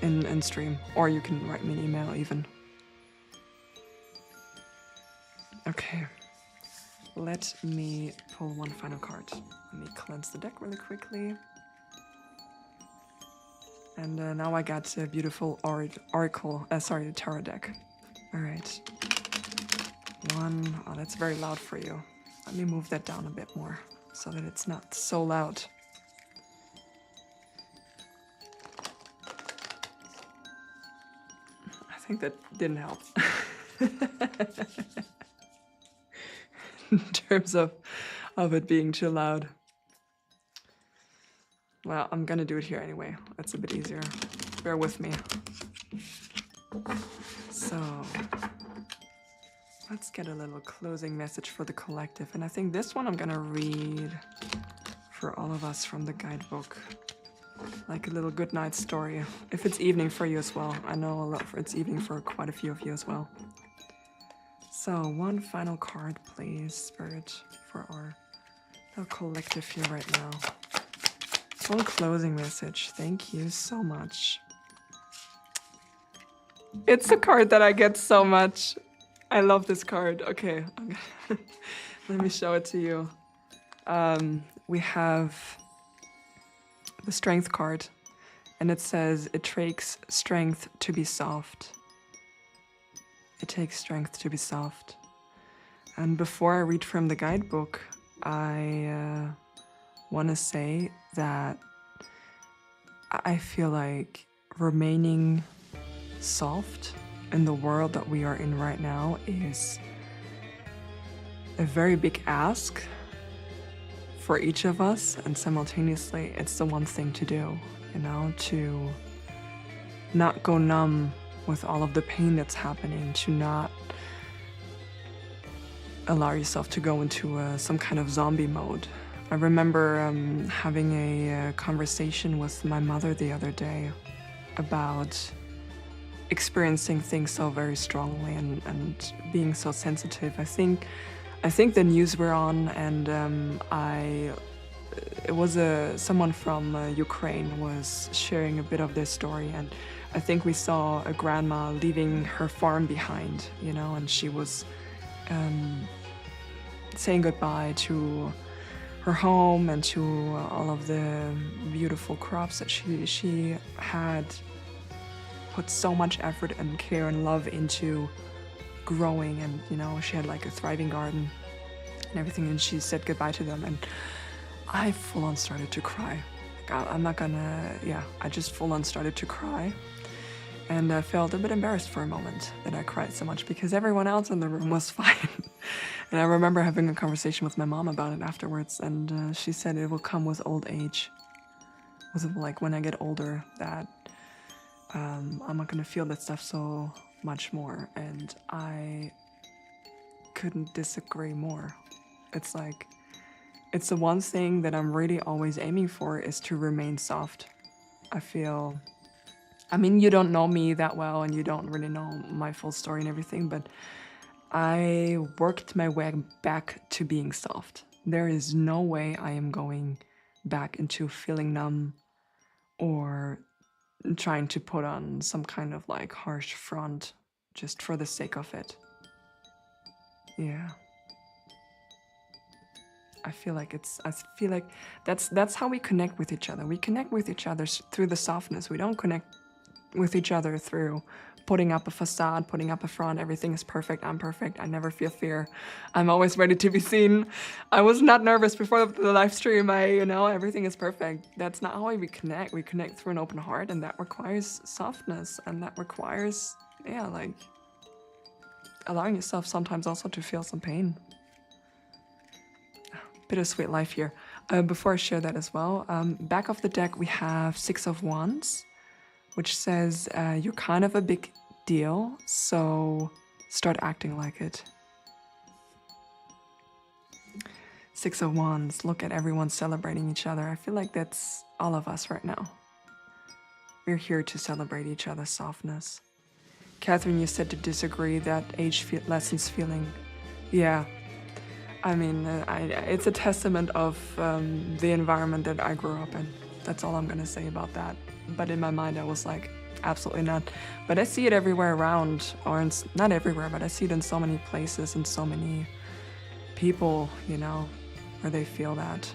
in stream, or you can write me an email even. Okay, let me pull one final card. Let me cleanse the deck really quickly. And now I got a beautiful tarot deck. All right. One. Oh, that's very loud for you. Let me move that down a bit more so that it's not so loud. think that didn't help. In terms of it being too loud. Well, I'm gonna do it here anyway. It's a bit easier. Bear with me. So, let's get a little closing message for the collective. And I think this one I'm gonna read for all of us from the guidebook. Like a little good night story. If it's evening for you as well. I know it's evening for quite a few of you as well. So, one final card, please, Spirit, for our little collective here right now. One closing message. Thank you so much. It's a card that I get so much. I love this card. Okay, let me show it to you. We have the Strength card, and it says, it takes strength to be soft. It takes strength to be soft. And before I read from the guidebook, I want to say that I feel like remaining soft in the world that we are in right now is a very big ask for each of us, and simultaneously it's the one thing to do, you know, to not go numb with all of the pain that's happening, to not allow yourself to go into some kind of zombie mode. I remember having a conversation with my mother the other day about experiencing things so very strongly and being so sensitive. I think the news we're on, and it was someone from Ukraine was sharing a bit of their story, and I think we saw a grandma leaving her farm behind, you know, and she was saying goodbye to her home and to all of the beautiful crops that she had put so much effort and care and love into growing, and you know, she had like a thriving garden and everything, and she said goodbye to them, and I full on started to cry. I just full on started to cry, and I felt a bit embarrassed for a moment that I cried so much because everyone else in the room was fine. And I remember having a conversation with my mom about it afterwards, and she said it will come with old age. Was it like when I get older that I'm not gonna feel that stuff so much more, and I couldn't disagree more. It's like, it's the one thing that I'm really always aiming for is to remain soft. I mean, you don't know me that well and you don't really know my full story and everything, but I worked my way back to being soft. There is no way I am going back into feeling numb or trying to put on some kind of like harsh front just for the sake of it. Yeah. I feel like that's how we connect with each other. We connect with each other through the softness. We don't connect with each other through putting up a facade, putting up a front. Everything is perfect. I'm perfect. I never feel fear. I'm always ready to be seen. I was not nervous before the live stream. Everything is perfect. That's not how we connect. We connect through an open heart, and that requires softness, and that requires, like allowing yourself sometimes also to feel some pain. Bittersweet life here. Before I share that as well, back of the deck we have 6 of Wands, which says you're kind of a big deal, so start acting like it. 6 of Wands, look at everyone celebrating each other. I feel like that's all of us right now. We're here to celebrate each other's softness. Catherine, you said to disagree that age lessens feeling. Yeah. I mean, it's a testament of the environment that I grew up in. That's all I'm gonna say about that. But in my mind, I was like, absolutely not. But I see it everywhere around, or not everywhere, but I see it in so many places and so many people, where they feel that.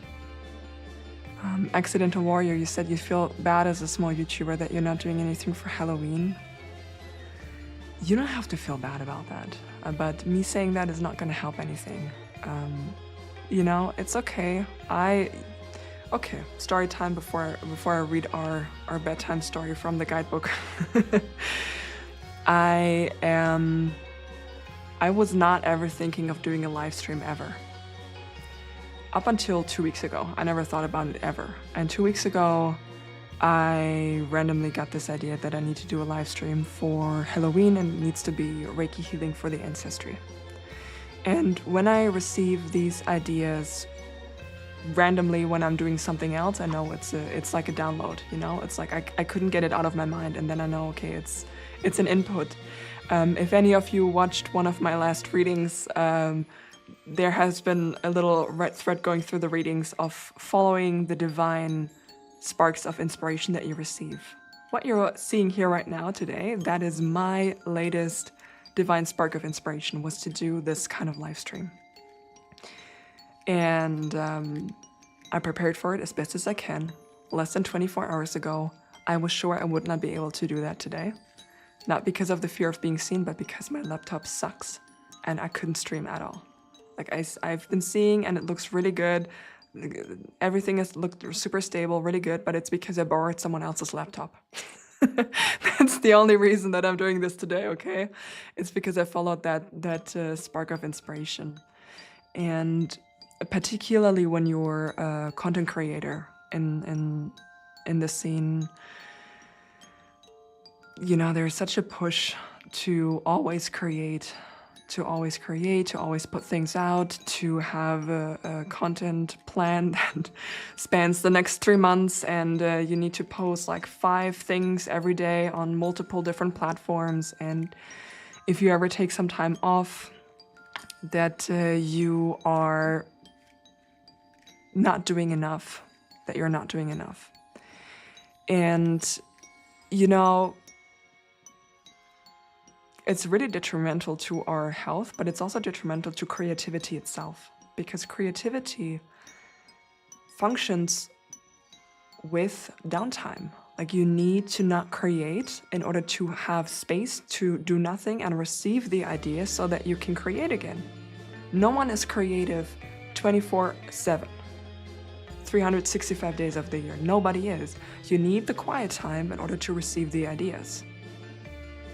Accidental Warrior, you said you feel bad as a small YouTuber that you're not doing anything for Halloween. You don't have to feel bad about that. But me saying that is not gonna help anything. It's okay. Okay, story time before I read our bedtime story from the guidebook. I was not ever thinking of doing a live stream ever. Up until 2 weeks ago, I never thought about it ever. And 2 weeks ago, I randomly got this idea that I need to do a live stream for Halloween, and it needs to be Reiki Healing for the ancestry. And when I receive these ideas randomly when I'm doing something else, I know it's like a download, you know? It's like I couldn't get it out of my mind, and then I know, okay, it's an input. If any of you watched one of my last readings, there has been a little red thread going through the readings of following the divine sparks of inspiration that you receive. What you're seeing here right now today, that is my latest divine spark of inspiration, was to do this kind of live stream. And I prepared for it as best as I can. Less than 24 hours ago, I was sure I would not be able to do that today. Not because of the fear of being seen, but because my laptop sucks and I couldn't stream at all. Like I've been seeing, and it looks really good. Everything has looked super stable, really good, but it's because I borrowed someone else's laptop. That's the only reason that I'm doing this today, okay? It's because I followed that spark of inspiration. And particularly when you're a content creator in the scene, you know, there's such a push to always create, to always put things out, to have a content plan that spans the next 3 months, and you need to post like 5 things every day on multiple different platforms. And if you ever take some time off, that you are not doing enough, that you're not doing enough. And, you know, it's really detrimental to our health, but it's also detrimental to creativity itself, because creativity functions with downtime. Like, you need to not create in order to have space to do nothing and receive the idea so that you can create again. No one is creative 24/7, 365 days of the year. Nobody is. You need the quiet time in order to receive the ideas.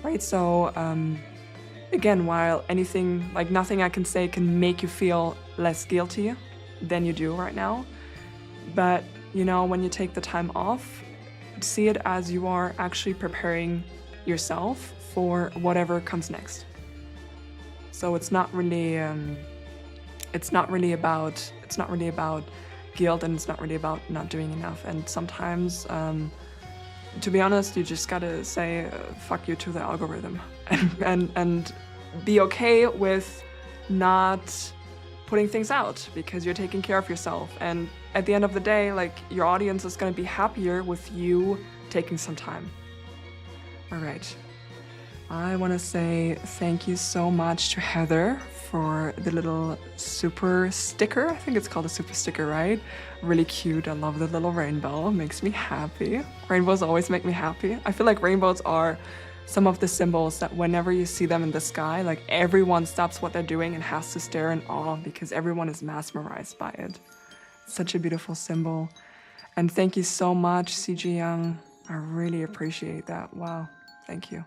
Right, so again, while anything, like nothing I can say can make you feel less guilty than you do right now, but you know, when you take the time off, see it as you are actually preparing yourself for whatever comes next. So it's not really about guilt, and it's not really about not doing enough. And sometimes, to be honest, you just gotta say fuck you to the algorithm, and be okay with not putting things out, because you're taking care of yourself. And at the end of the day, like, your audience is gonna be happier with you taking some time. All right. I want to say thank you so much to Heather for the little super sticker. I think it's called a super sticker, right? Really cute. I love the little rainbow. It makes me happy. Rainbows always make me happy. I feel like rainbows are some of the symbols that whenever you see them in the sky, like, everyone stops what they're doing and has to stare in awe, because everyone is mesmerized by it. It's such a beautiful symbol. And thank you so much, CG Young. I really appreciate that. Wow. Thank you.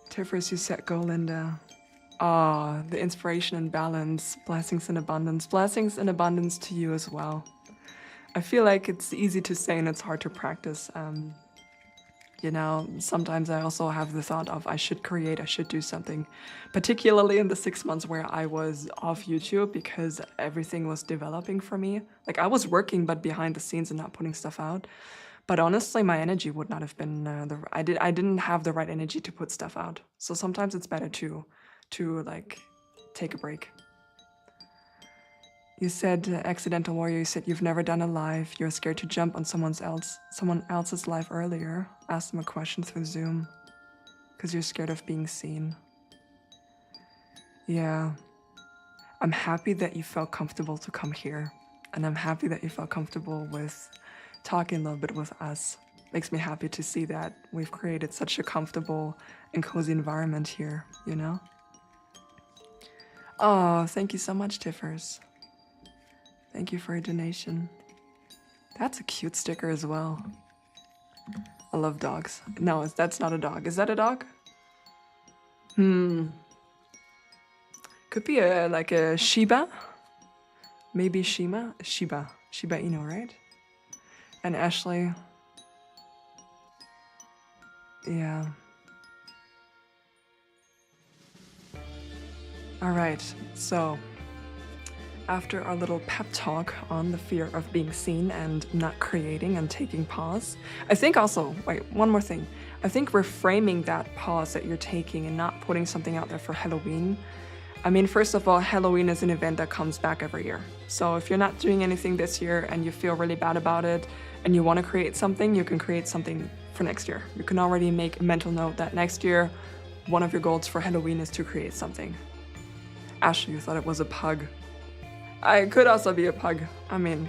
Tiffers, you said go, Linda. Ah, the inspiration and balance. Blessings and abundance. Blessings and abundance to you as well. I feel like it's easy to say and it's hard to practice. You know, sometimes I also have the thought of I should create, I should do something. Particularly in the 6 months where I was off YouTube, because everything was developing for me. Like, I was working, but behind the scenes and not putting stuff out. But honestly, my energy would not have been I didn't have the right energy to put stuff out. So sometimes it's better to like take a break. You said accidental warrior. You said you've never done a live. You're scared to jump on someone else's live earlier. Ask them a question through Zoom because you're scared of being seen. Yeah, I'm happy that you felt comfortable to come here, and I'm happy that you felt comfortable with talking a little bit with us. Makes me happy to see that we've created such a comfortable and cozy environment here, you know? Oh, thank you so much, Tiffers. Thank you for your donation. That's a cute sticker as well. I love dogs. No, that's not a dog. Is that a dog? Could be like a Shiba. Maybe Shiba Inu, right? And Ashley. Yeah. All right. So after our little pep talk on the fear of being seen and not creating and taking pause, I think also, wait, one more thing. I think reframing that pause that you're taking and not putting something out there for Halloween. I mean, first of all, Halloween is an event that comes back every year. So if you're not doing anything this year and you feel really bad about it and you want to create something, you can create something for next year. You can already make a mental note that next year, one of your goals for Halloween is to create something. Ashley, you thought it was a pug. I could also be a pug. I mean,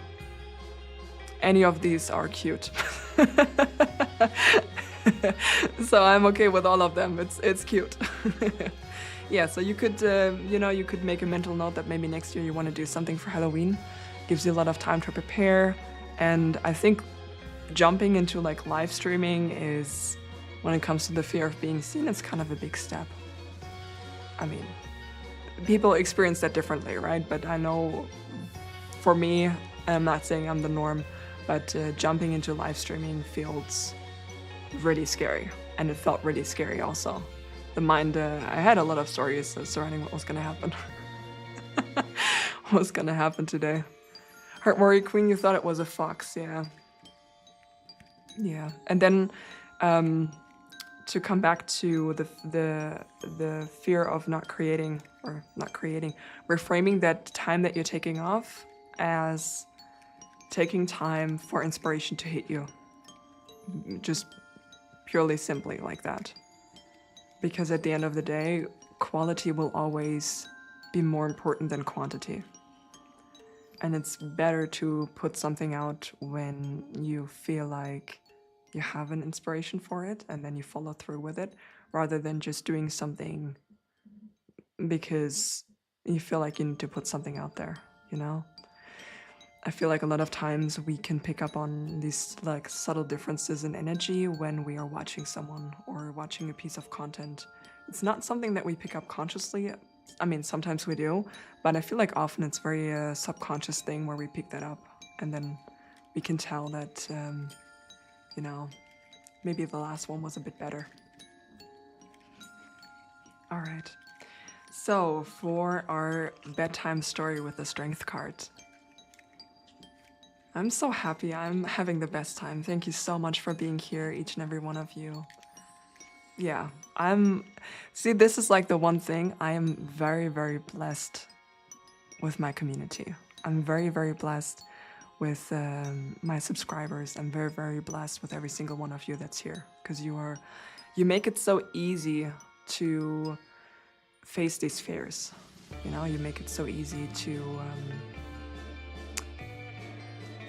any of these are cute. So I'm okay with all of them. It's cute. Yeah, so you could, you could make a mental note that maybe next year you want to do something for Halloween. Gives you a lot of time to prepare. And I think jumping into like live streaming is, when it comes to the fear of being seen, it's kind of a big step. I mean, people experience that differently, right? But I know for me, I'm not saying I'm the norm, but jumping into live streaming feels really scary. And it felt really scary also. The mind, I had a lot of stories surrounding what was going to happen. What was going to happen today. Heart Warrior Queen, you thought it was a fox, yeah. Yeah, and then to come back to the fear of not creating, reframing that time that you're taking off as taking time for inspiration to hit you. Just purely simply like that. Because at the end of the day, quality will always be more important than quantity. And it's better to put something out when you feel like you have an inspiration for it and then you follow through with it, rather than just doing something because you feel like you need to put something out there, you know? I feel like a lot of times we can pick up on these like subtle differences in energy when we are watching someone or watching a piece of content. It's not something that we pick up consciously. I mean, sometimes we do, but I feel like often it's very subconscious thing where we pick that up and then we can tell that, maybe the last one was a bit better. All right. So for our bedtime story with the strength card, I'm so happy. I'm having the best time. Thank you so much for being here, each and every one of you. Yeah, see, this is like the one thing. I am very, very blessed with my community. I'm very, very blessed with my subscribers. I'm very, very blessed with every single one of you that's here, because you make it so easy to face these fears. You make it so easy to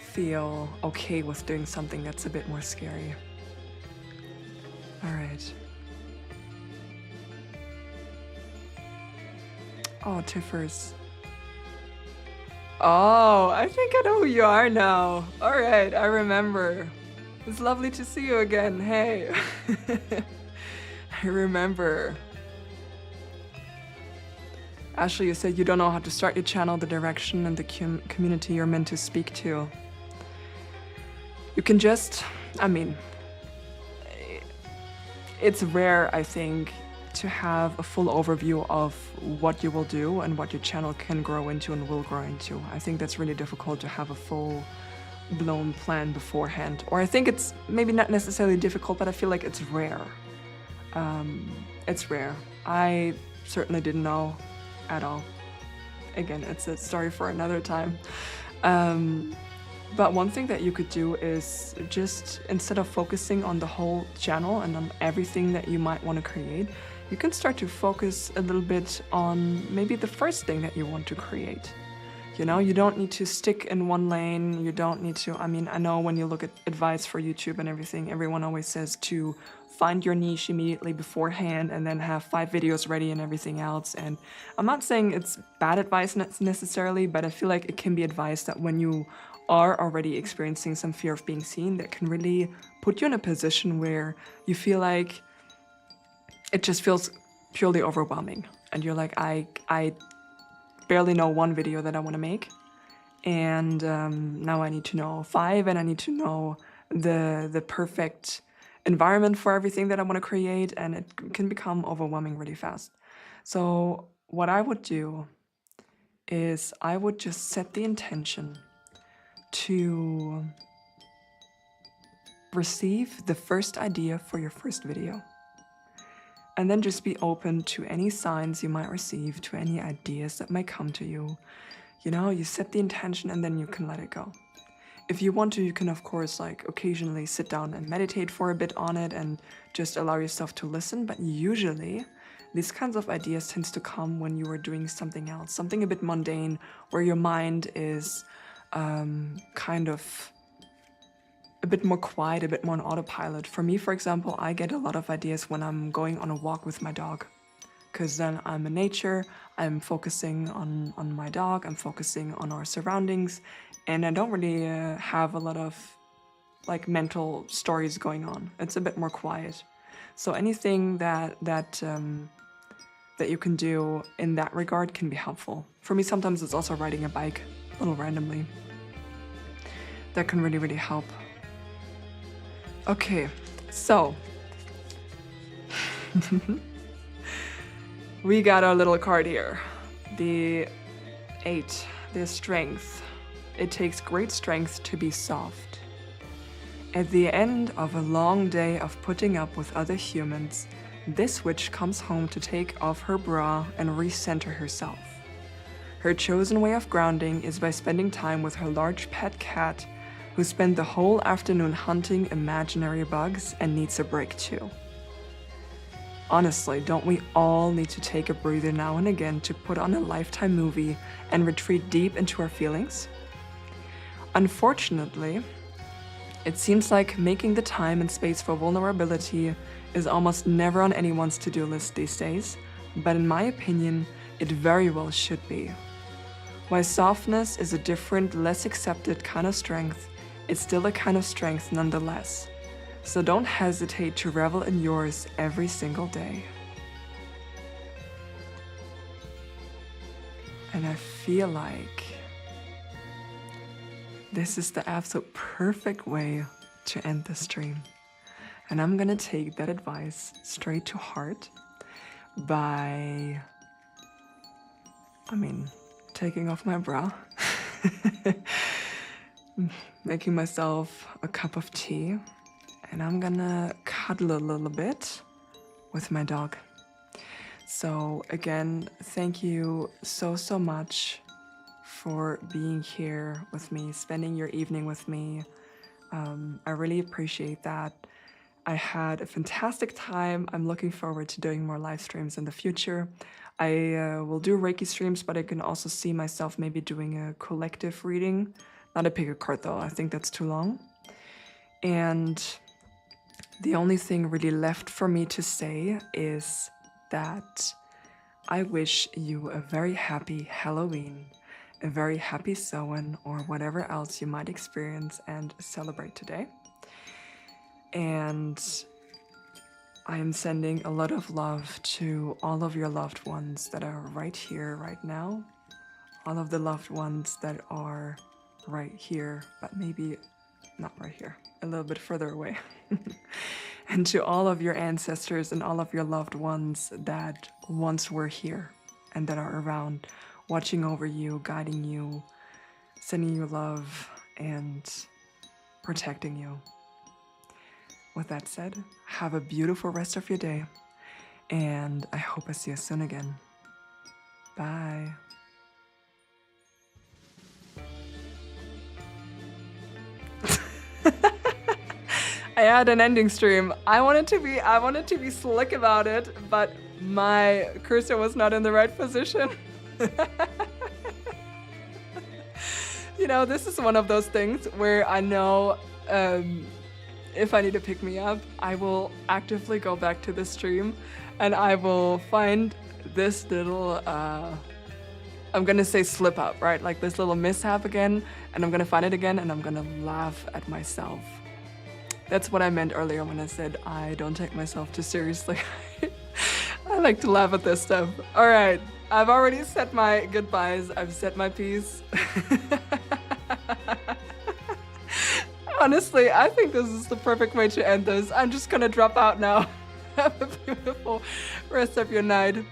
feel okay with doing something that's a bit more scary. All right. Oh, Tiffers. Oh, I think I know who you are now. All right, I remember. It's lovely to see you again. Hey. I remember. Ashley, you said you don't know how to start your channel, the direction, and the community you're meant to speak to. You can just, it's rare, I think, to have a full overview of what you will do and what your channel can grow into and will grow into. I think that's really difficult to have a full-blown plan beforehand. Or I think it's maybe not necessarily difficult, but I feel like it's rare. It's rare. I certainly didn't know at all. Again, it's a story for another time. But one thing that you could do is just, instead of focusing on the whole channel and on everything that you might want to create, you can start to focus a little bit on maybe the first thing that you want to create. You don't need to stick in one lane. You don't need to, I know when you look at advice for YouTube and everything, everyone always says to find your niche immediately beforehand and then have 5 videos ready and everything else. And I'm not saying it's bad advice necessarily, but I feel like it can be advice that when you are already experiencing some fear of being seen, that can really put you in a position where you feel like it just feels purely overwhelming. And you're like, I barely know one video that I want to make. And now I need to know 5, and I need to know the perfect environment for everything that I want to create, and it can become overwhelming really fast. So what I would do is I would just set the intention to receive the first idea for your first video. And then just be open to any signs you might receive, to any ideas that might come to you. You know, you set the intention and then you can let it go. If you want to, you can of course like occasionally sit down and meditate for a bit on it and just allow yourself to listen. But usually these kinds of ideas tends to come when you are doing something else, something a bit mundane, where your mind is kind of a bit more quiet, a bit more on autopilot. For me, for example, I get a lot of ideas when I'm going on a walk with my dog, because then I'm in nature, I'm focusing on my dog, I'm focusing on our surroundings, and I don't really have a lot of like mental stories going on. It's a bit more quiet. So anything that you can do in that regard can be helpful. For me, sometimes it's also riding a bike, a little randomly. That can really, really help. Okay, so we got our little card here. The 8, the strength. It takes great strength to be soft. At the end of a long day of putting up with other humans, this witch comes home to take off her bra and recenter herself. Her chosen way of grounding is by spending time with her large pet cat, who spent the whole afternoon hunting imaginary bugs and needs a break too. Honestly, don't we all need to take a breather now and again to put on a Lifetime movie and retreat deep into our feelings? Unfortunately, it seems like making the time and space for vulnerability is almost never on anyone's to-do list these days, but in my opinion, it very well should be. While softness is a different, less accepted kind of strength, it's still a kind of strength nonetheless. So don't hesitate to revel in yours every single day. And I feel like this is the absolute perfect way to end the stream. And I'm gonna take that advice straight to heart by, taking off my bra, making myself a cup of tea, and I'm gonna cuddle a little bit with my dog. So again, thank you so much for being here with me, spending your evening with me. I really appreciate that. I had a fantastic time. I'm looking forward to doing more live streams in the future. I will do Reiki streams, but I can also see myself maybe doing a collective reading. Not a pick a card though, I think that's too long. And the only thing really left for me to say is that I wish you a very happy Halloween, a very happy Samhain, or whatever else you might experience and celebrate today. And I am sending a lot of love to all of your loved ones that are right here, right now. All of the loved ones that are right here, but maybe not right here, a little bit further away. And to all of your ancestors and all of your loved ones that once were here and that are around, watching over you, guiding you, sending you love, and protecting you. With that said, have a beautiful rest of your day, and I hope I see you soon again. Bye. I had an ending stream. I wanted to be slick about it, but my cursor was not in the right position. You know, this is one of those things where I know if I need to pick me up, I will actively go back to the stream and I will find this little I'm gonna say slip up, right? Like this little mishap again, and I'm gonna find it again, and I'm gonna laugh at myself. That's what I meant earlier when I said I don't take myself too seriously. I like to laugh at this stuff. All right, I've already said my goodbyes. I've said my piece. Honestly, I think this is the perfect way to end this. I'm just gonna drop out now. Have a beautiful rest of your night.